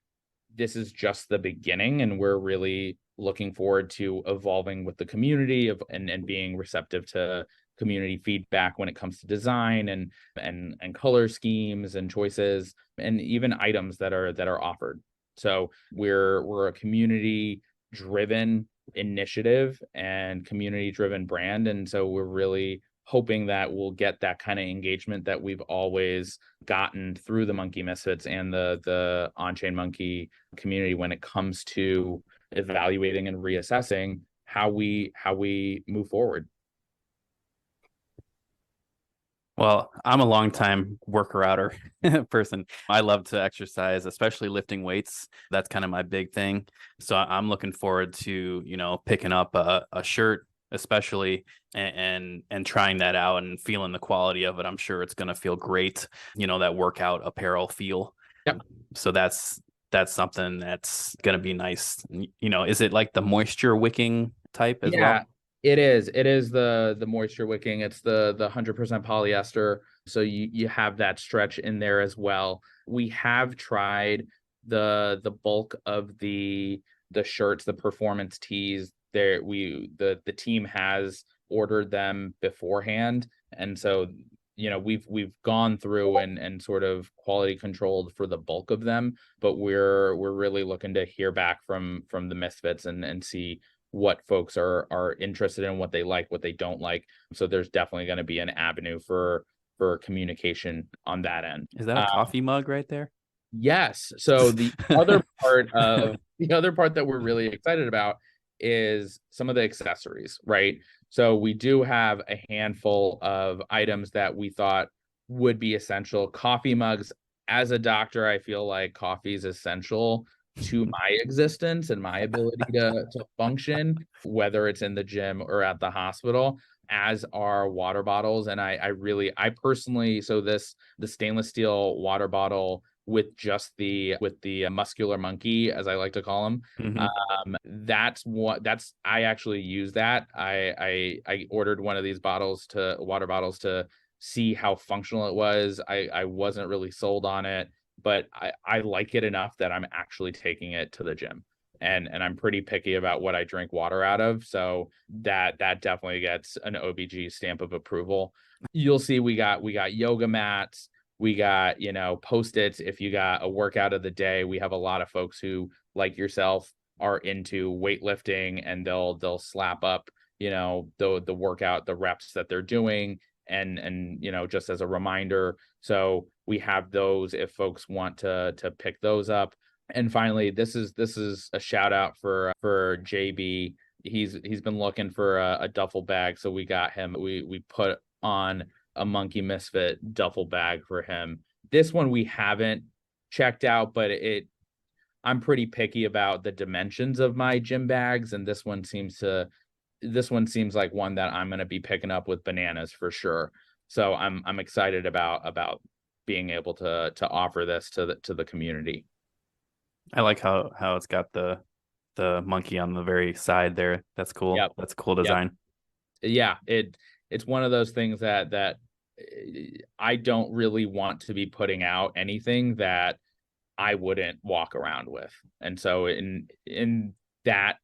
this is just the beginning, and we're really looking forward to evolving with the community and being receptive to community feedback when it comes to design and color schemes and choices, and even items that are offered. So we're a community driven initiative and community driven brand, and so we're really hoping that we'll get that kind of engagement that we've always gotten through the Monkey Misfits and the On-Chain Monkey community when it comes to evaluating and reassessing how we move forward. Well, I'm a longtime worker outer person. I love to exercise, especially lifting weights. That's kind of my big thing. So I'm looking forward to, picking up a shirt, especially, and trying that out and feeling the quality of it. I'm sure it's going to feel great, that workout apparel feel. Yep. So that's something that's going to be nice. Is it like the moisture wicking type as well? It is the moisture wicking. It's the 100% polyester. So you have that stretch in there as well. We have tried the bulk of the shirts, the performance tees. The team has ordered them beforehand. And so, we've gone through and sort of quality controlled for the bulk of them, but we're really looking to hear back from the Misfits and see what folks are interested in, what they like, what they don't like. So there's definitely going to be an avenue for communication on that end. Is that a coffee mug right there? Yes. So the other part that we're really excited about is some of the accessories, right? So we do have a handful of items that we thought would be essential. Coffee mugs. As a doctor, I feel like coffee is essential to my existence and my ability to function, whether it's in the gym or at the hospital, as are water bottles. And I personally, so the stainless steel water bottle with just the muscular monkey, as I like to call him. I actually use that. I ordered one of these water bottles to see how functional it was. I wasn't really sold on it, but I like it enough that I'm actually taking it to the gym. And I'm pretty picky about what I drink water out of. So that definitely gets an OBG stamp of approval. You'll see we got yoga mats. We got, Post-its. If you got a workout of the day, we have a lot of folks who, like yourself, are into weightlifting, and they'll slap up, the workout, the reps that they're doing, and just as a reminder. So we have those if folks want to pick those up. And finally, this is a shout out for JB. He's been looking for a duffel bag, so we got him. We put on a Monkey Misfit duffel bag for him. This one we haven't checked out, but I'm pretty picky about the dimensions of my gym bags, and this one seems like one that I'm going to be picking up with bananas for sure. So I'm excited about being able to offer this to the community. I like how it's got the monkey on the very side there. That's cool. Yep. That's a cool design. Yep. Yeah, it's one of those things that I don't really want to be putting out anything that I wouldn't walk around with. And so in that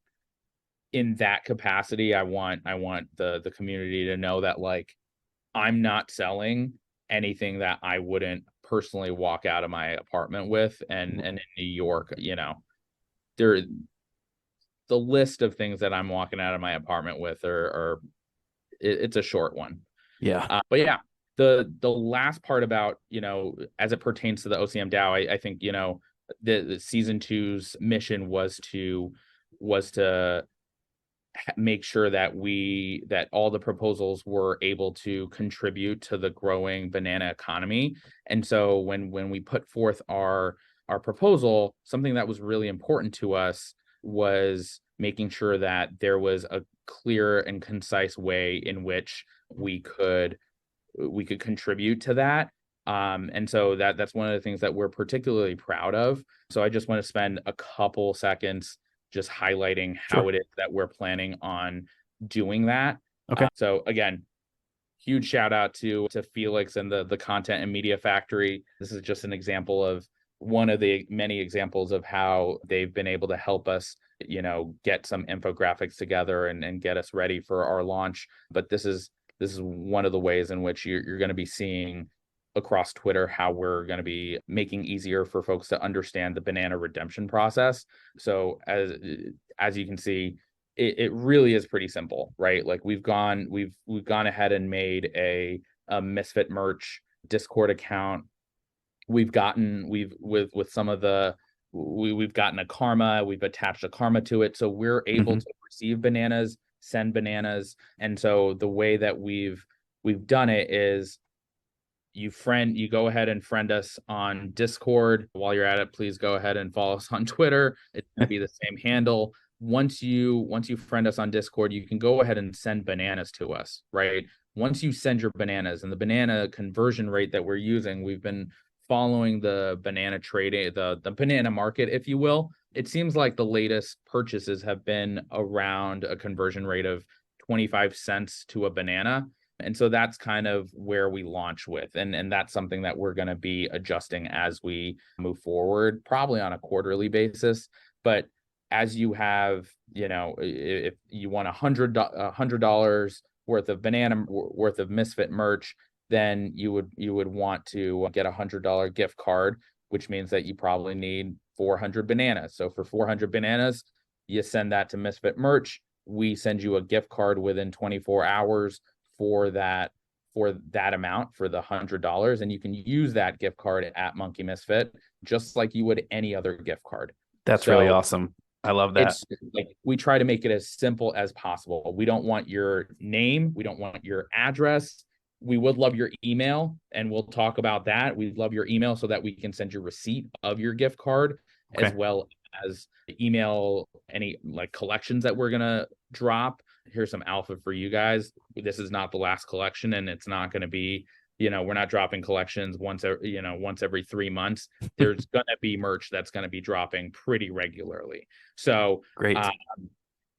capacity, I want the community to know that, like, I'm not selling anything that I wouldn't personally walk out of my apartment with. And in New York, the list of things that I'm walking out of my apartment with it's a short one. Yeah. But yeah, the last part about, as it pertains to the OCM DAO, I think, the season 2's mission was to make sure that all the proposals were able to contribute to the growing banana economy. And so when we put forth our proposal, something that was really important to us was making sure that there was a clear and concise way in which we could contribute to that. And so that's one of the things that we're particularly proud of. So I just want to spend a couple seconds just highlighting how it is that we're planning on doing that. Okay. So again, huge shout out to Felix and the Content and Media Factory. This is just an example of one of the many examples of how they've been able to help us, get some infographics together and get us ready for our launch. But this is one of the ways in which you're going to be seeing across Twitter how we're going to be making easier for folks to understand the banana redemption process. So as you can see, it really is pretty simple, right? Like we've gone ahead and made a Misfit merch Discord account. We've gotten a karma, we've attached a karma to it. So we're able to receive bananas, send bananas. And so the way that we've done it is you go ahead and friend us on Discord. While you're at it, please go ahead and follow us on Twitter. It's going to be the same handle. Once you friend us on Discord, you can go ahead and send bananas to us, right? Once you send your bananas, and the banana conversion rate that we're using, we've been following the banana trading, the banana market, if you will. It seems like the latest purchases have been around a conversion rate of 25 cents to a banana. And so that's kind of where we launch with. And that's something that we're going to be adjusting as we move forward, probably on a quarterly basis. But as you have, if you want $100 worth of banana worth of Misfit merch, then you would want to get a $100 gift card, which means that you probably need 400 bananas. So for 400 bananas, you send that to Misfit merch. We send you a gift card within 24 hours for that for that amount, for the $100, and you can use that gift card at Monkey Misfit just like you would any other gift card. That's really awesome. I love that. It's like we try to make it as simple as possible. We don't want your name. We don't want your address. We would love your email, and we'll talk about that. We'd love your email so that we can send you a receipt of your gift card, as well as email any like collections that we're going to drop. Here's some alpha for you guys. This is not the last collection, and it's not going to be, we're not dropping collections once every 3 months. There's going to be merch that's going to be dropping pretty regularly. So great.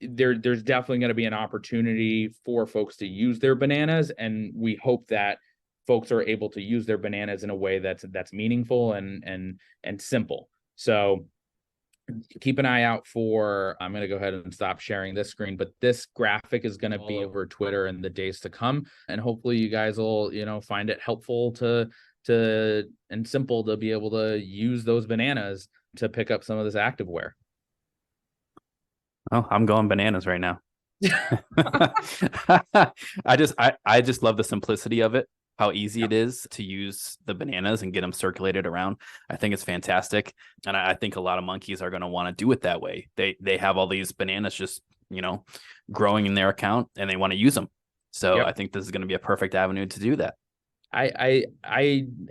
There's definitely going to be an opportunity for folks to use their bananas, and we hope that folks are able to use their bananas in a way that's meaningful and simple. So keep an eye out for, I'm going to go ahead and stop sharing this screen, but this graphic is going to be over Twitter in the days to come. And hopefully you guys will, find it helpful and simple to be able to use those bananas to pick up some of this activewear. Oh, I'm going bananas right now. I just love the simplicity of it. How easy it is to use the bananas and get them circulated around. I think it's fantastic. And I think a lot of monkeys are going to want to do it that way. They have all these bananas just, growing in their account, and they want to use them. So I think this is going to be a perfect avenue to do that. I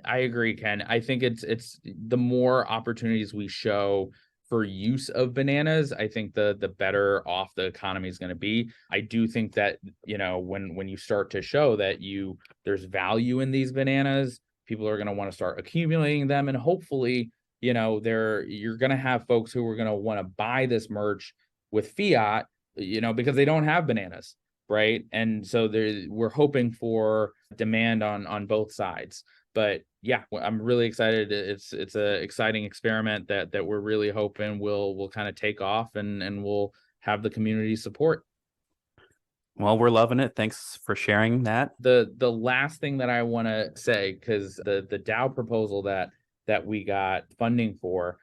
agree, Ken. I think it's the more opportunities we show for use of bananas, I think the better off the economy is going to be. I do think that, when you start to show that there's value in these bananas, people are going to want to start accumulating them. And hopefully, you're going to have folks who are going to want to buy this merch with fiat, because they don't have bananas. Right. And so we're hoping for demand on both sides. But yeah, I'm really excited. It's an exciting experiment that we're really hoping will kind of take off and we'll have the community support. Well, we're loving it. Thanks for sharing that. The last thing that I want to say, because the DAO proposal that we got funding for,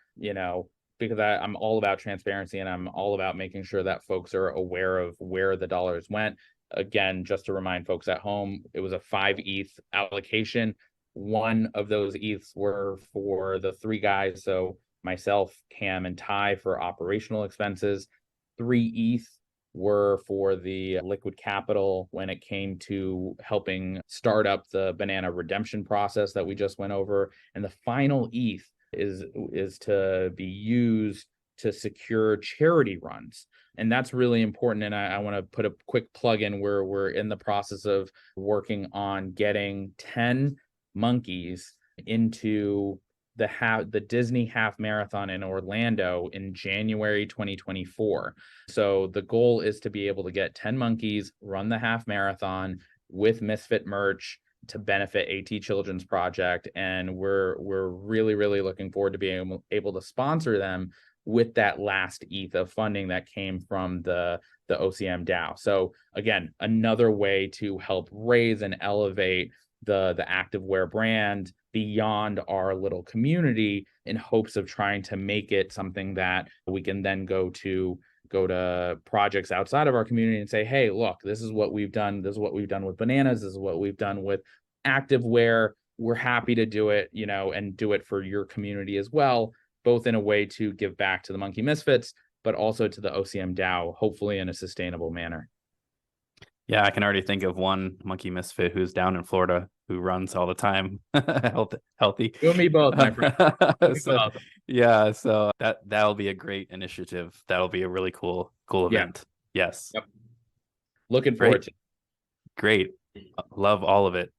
because I'm all about transparency and I'm all about making sure that folks are aware of where the dollars went. Again, just to remind folks at home, it was a 5 ETH allocation. One of those ETHs were for the 3 guys, so myself, Cam, and Ty, for operational expenses. 3 ETH were for the liquid capital when it came to helping start up the banana redemption process that we just went over. And the final ETH is to be used to secure charity runs. And that's really important. And I want to put a quick plug in where we're in the process of working on getting 10 monkeys into the Disney half marathon in Orlando in January 2024. So the goal is to be able to get 10 monkeys, run the half marathon with Misfit merch to benefit AT Children's Project. And we're really, really looking forward to being able to sponsor them with that last ETH of funding that came from the OCM DAO. So again, another way to help raise and elevate the activewear brand beyond our little community, in hopes of trying to make it something that we can then go to projects outside of our community and say, hey, look, this is what we've done. This is what we've done with bananas. This is what we've done with activewear. We're happy to do it, and do it for your community as well, both in a way to give back to the Monkey Misfits, but also to the OCM DAO, hopefully in a sustainable manner. Yeah, I can already think of one Monkey Misfit who's down in Florida who runs all the time. Healthy. You and me both, my friend. Yeah, so that'll be a great initiative. That'll be a really cool event. Yeah. Yes. Yep. Looking forward to it. Great. Love all of it.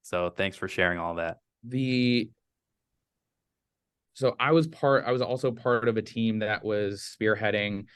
So thanks for sharing all that. So I was also part of a team that was spearheading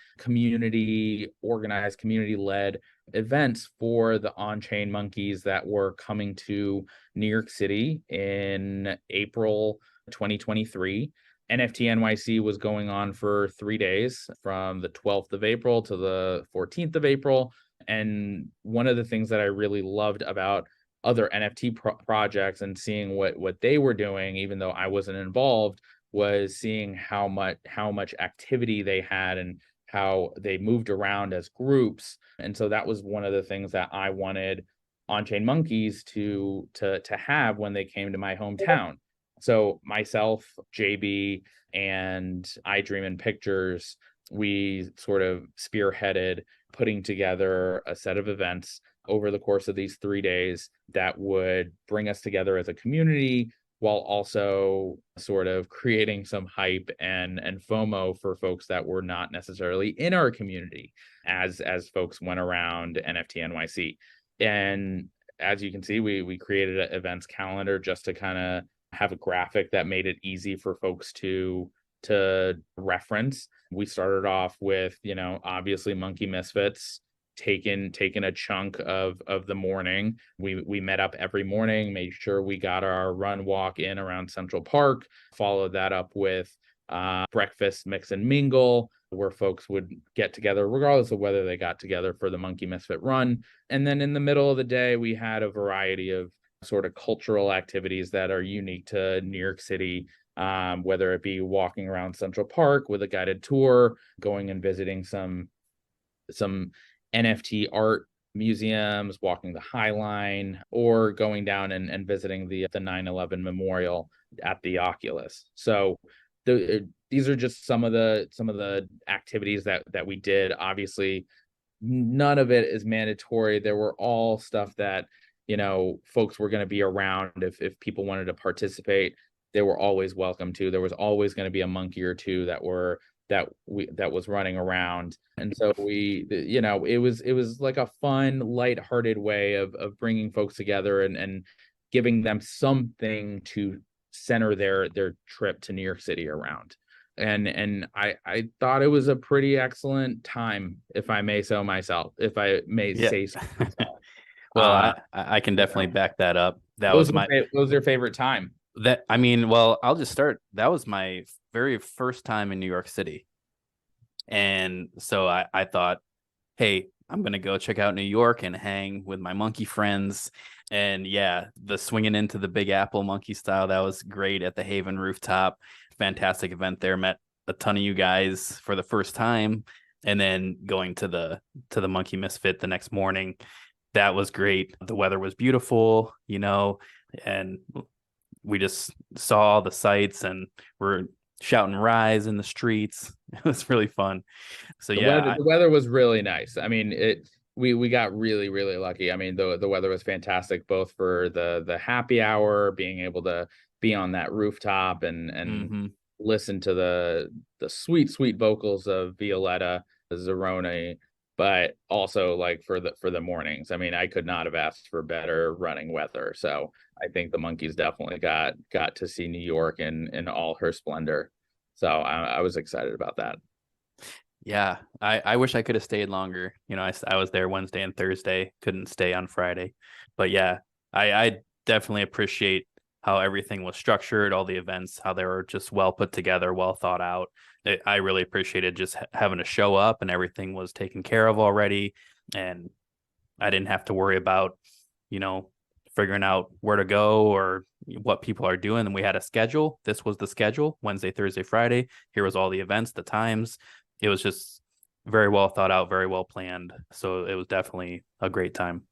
organized community-led events for the on-chain monkeys that were coming to New York City in April 2023. NFT NYC was going on for 3 days, from the 12th of April to the 14th of April. And one of the things that I really loved about other NFT projects and seeing what they were doing, even though I wasn't involved, was seeing how much activity they had and how they moved around as groups. And so that was one of the things that I wanted on-chain monkeys to have when they came to my hometown. So myself, JB, and I Dream in Pictures, we sort of spearheaded putting together a set of events over the course of these 3 days that would bring us together as a community, while also sort of creating some hype and FOMO for folks that were not necessarily in our community as folks went around NFT NYC. And as you can see, we created an events calendar just to kind of have a graphic that made it easy for folks to reference. We started off with, obviously Monkey Misfits taking a chunk of the morning. We met up every morning, made sure we got our run walk in around Central Park, followed that up with breakfast mix and mingle, where folks would get together regardless of whether they got together for the Monkey Misfit run. And then in the middle of the day, we had a variety of sort of cultural activities that are unique to New York City, whether it be walking around Central Park with a guided tour, going and visiting some NFT art museums, walking the High Line, or going down and visiting the 9/11 memorial at the Oculus. So these are just some of the activities that we did. Obviously, none of it is mandatory. There were all stuff that folks were going to be around. If people wanted to participate, they were always welcome to. There was always going to be a monkey or two that was running around. And so it was like a fun, lighthearted way of bringing folks together and giving them something to center their trip to New York City around. And I thought it was a pretty excellent time, if I may say so myself. Well, I can definitely back that up. What was your favorite time? I'll just start. That was my very first time in New York City. And so I thought, hey, I'm going to go check out New York and hang with my monkey friends. And yeah, the swinging into the Big Apple monkey style, that was great at the Haven rooftop. Fantastic event there. Met a ton of you guys for the first time. And then going to the Monkey Misfit the next morning. That was great. The weather was beautiful, and we just saw all the sights and we're shouting "Rise" in the streets. It was really fun. So the weather was really nice. I mean, we got really, really lucky. I mean, the weather was fantastic, both for the happy hour, being able to be on that rooftop and listen to the sweet, sweet vocals of Violetta Zeroni, but also like for the mornings. I mean, I could not have asked for better running weather. So I think the monkeys definitely got to see New York in all her splendor. So I was excited about that. Yeah, I wish I could have stayed longer. I was there Wednesday and Thursday, couldn't stay on Friday. But yeah, I definitely appreciate how everything was structured, all the events, how they were just well put together, well thought out. I really appreciated just having to show up and everything was taken care of already. And I didn't have to worry about, figuring out where to go or what people are doing. And we had a schedule. This was the schedule: Wednesday, Thursday, Friday. Here was all the events, the times. It was just very well thought out, very well planned. So it was definitely a great time.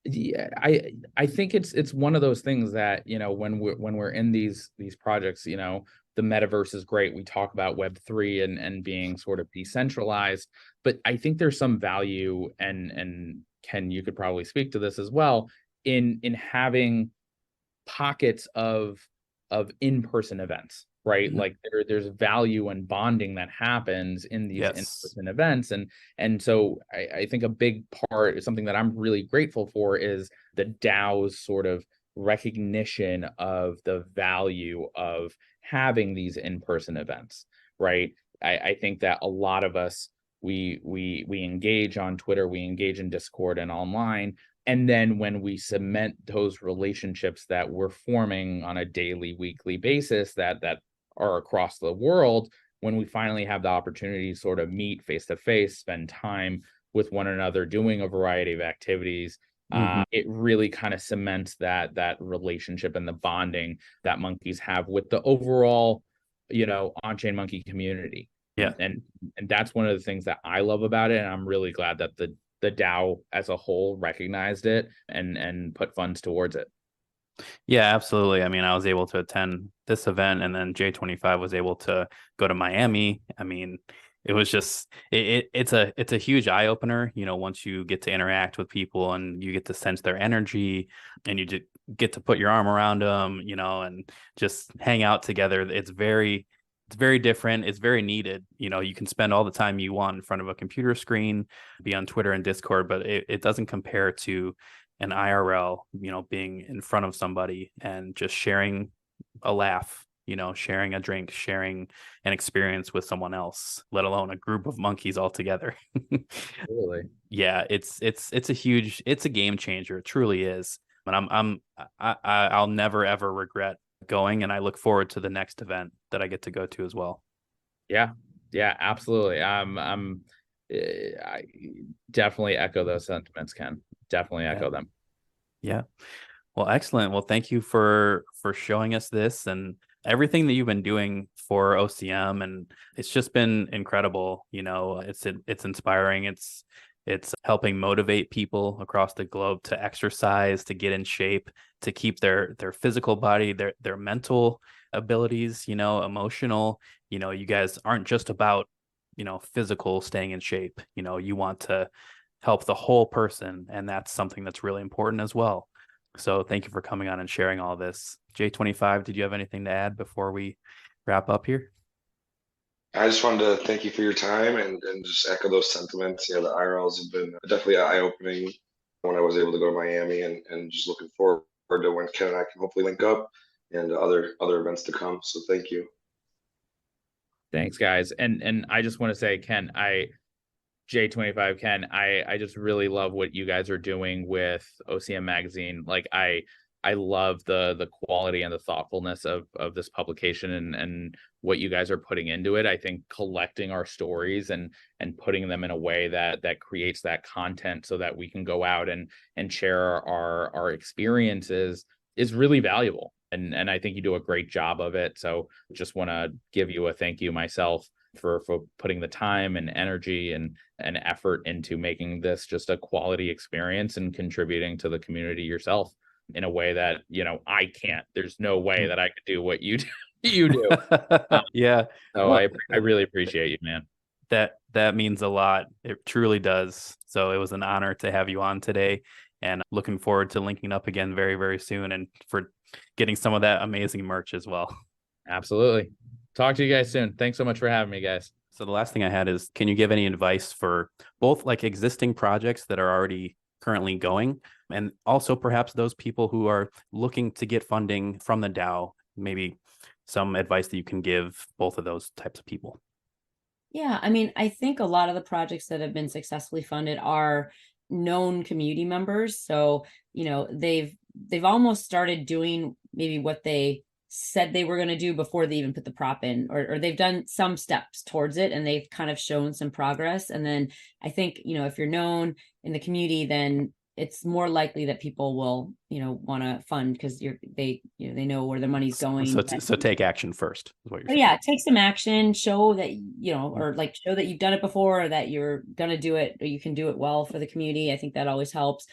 Yeah, I think it's one of those things that, when we're in these projects, the metaverse is great. We talk about Web3 and being sort of decentralized, but I think there's some value, and Ken, you could probably speak to this as well, in having pockets of in-person events, right? Like there's value and bonding that happens in these in-person events. And so I think a big part is something that I'm really grateful for is the DAO's sort of recognition of the value of having these in-person events, right? I think that a lot of us, we engage on Twitter, we engage in Discord and online. And then when we cement those relationships that we're forming on a daily, weekly basis that are across the world, when we finally have the opportunity to sort of meet face to face, spend time with one another, doing a variety of activities, it really kind of cements that relationship and the bonding that monkeys have with the overall, on-chain monkey community. Yeah. And that's one of the things that I love about it. And I'm really glad that the the DAO as a whole recognized it and put funds towards it. Yeah, absolutely. I mean, I was able to attend this event, and then J25 was able to go to Miami. I mean, it was just it's a huge eye opener, once you get to interact with people and you get to sense their energy, and you just get to put your arm around them, and just hang out together. It's very different. It's very needed. You can spend all the time you want in front of a computer screen, be on Twitter and Discord, but it doesn't compare to an IRL, being in front of somebody and just sharing a laugh, sharing a drink, sharing an experience with someone else, let alone a group of monkeys all together. Really? Yeah, it's a game changer. It truly is. And I'll never ever regret going, and I look forward to the next event that I get to go to as well. Yeah, absolutely. I definitely echo those sentiments, Ken. Definitely echo them. Yeah. Well, excellent. Well, thank you for showing us this and everything that you've been doing for OCM, and it's just been incredible. It's inspiring. It's helping motivate people across the globe to exercise, to get in shape, to keep their physical body, their mental abilities, emotional. You guys aren't just about, physical staying in shape. You want to help the whole person, and that's something that's really important as well. So thank you for coming on and sharing all this. J25, did you have anything to add before we wrap up here? I just wanted to thank you for your time and just echo those sentiments. The IRLs have been definitely eye-opening when I was able to go to Miami, and just looking forward to when Ken and I can hopefully link up and other events to come. So thank you. Thanks, guys. And I just want to say, Ken, J25, Ken, I just really love what you guys are doing with OCM Magazine. Like I love the quality and the thoughtfulness of this publication and what you guys are putting into it. I think collecting our stories and putting them in a way that creates that content so that we can go out and share our experiences is really valuable. And I think you do a great job of it. So just want to give you a thank you myself for putting the time and energy and effort into making this just a quality experience and contributing to the community yourself in a way that, I can't. There's no way that I could do what you do. Yeah. So I really appreciate you, man. That means a lot. It truly does. So it was an honor to have you on today, and looking forward to linking up again very, very soon, and for getting some of that amazing merch as well. Absolutely. Talk to you guys soon. Thanks so much for having me, guys. So the last thing I had is, can you give any advice for both like existing projects that are already currently going, and also perhaps those people who are looking to get funding from the DAO? Maybe some advice that you can give both of those types of people. Yeah, I mean, I think a lot of the projects that have been successfully funded are known community members. So, they've almost started doing maybe what they said they were going to do before they even put the prop in, or they've done some steps towards it and they've kind of shown some progress. And then I think, if you're known in the community, then it's more likely that people will, want to fund because they know where their money's going. So take action first is what you're saying. Yeah, take some action, show that, or like show that you've done it before, or that you're going to do it, or you can do it well for the community. I think that always helps.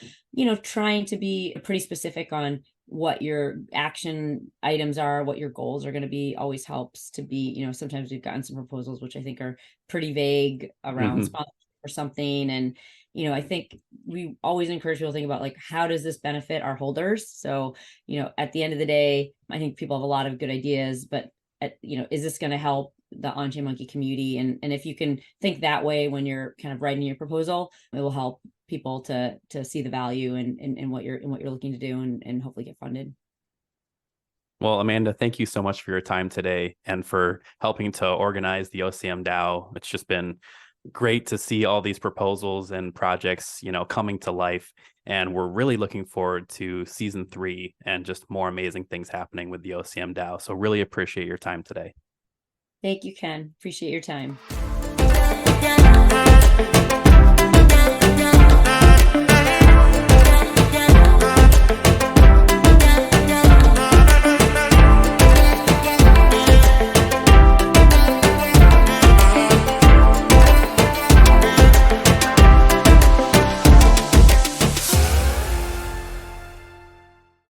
Trying to be pretty specific on what your action items are, what your goals are going to be, always helps to be, sometimes we've gotten some proposals, which I think are pretty vague around sponsorship or something. And, I think we always encourage people to think about, like, how does this benefit our holders? So, at the end of the day, I think people have a lot of good ideas, but, is this going to help the on-chain monkey community? And if you can think that way when you're kind of writing your proposal, it will help people to see the value in what you're looking to do and hopefully get funded. Well, Amanda, thank you so much for your time today and for helping to organize the OCM DAO. It's just been great to see all these proposals and projects, coming to life. And we're really looking forward to season 3 and just more amazing things happening with the OCM DAO. So really appreciate your time today. Thank you, Ken. Appreciate your time.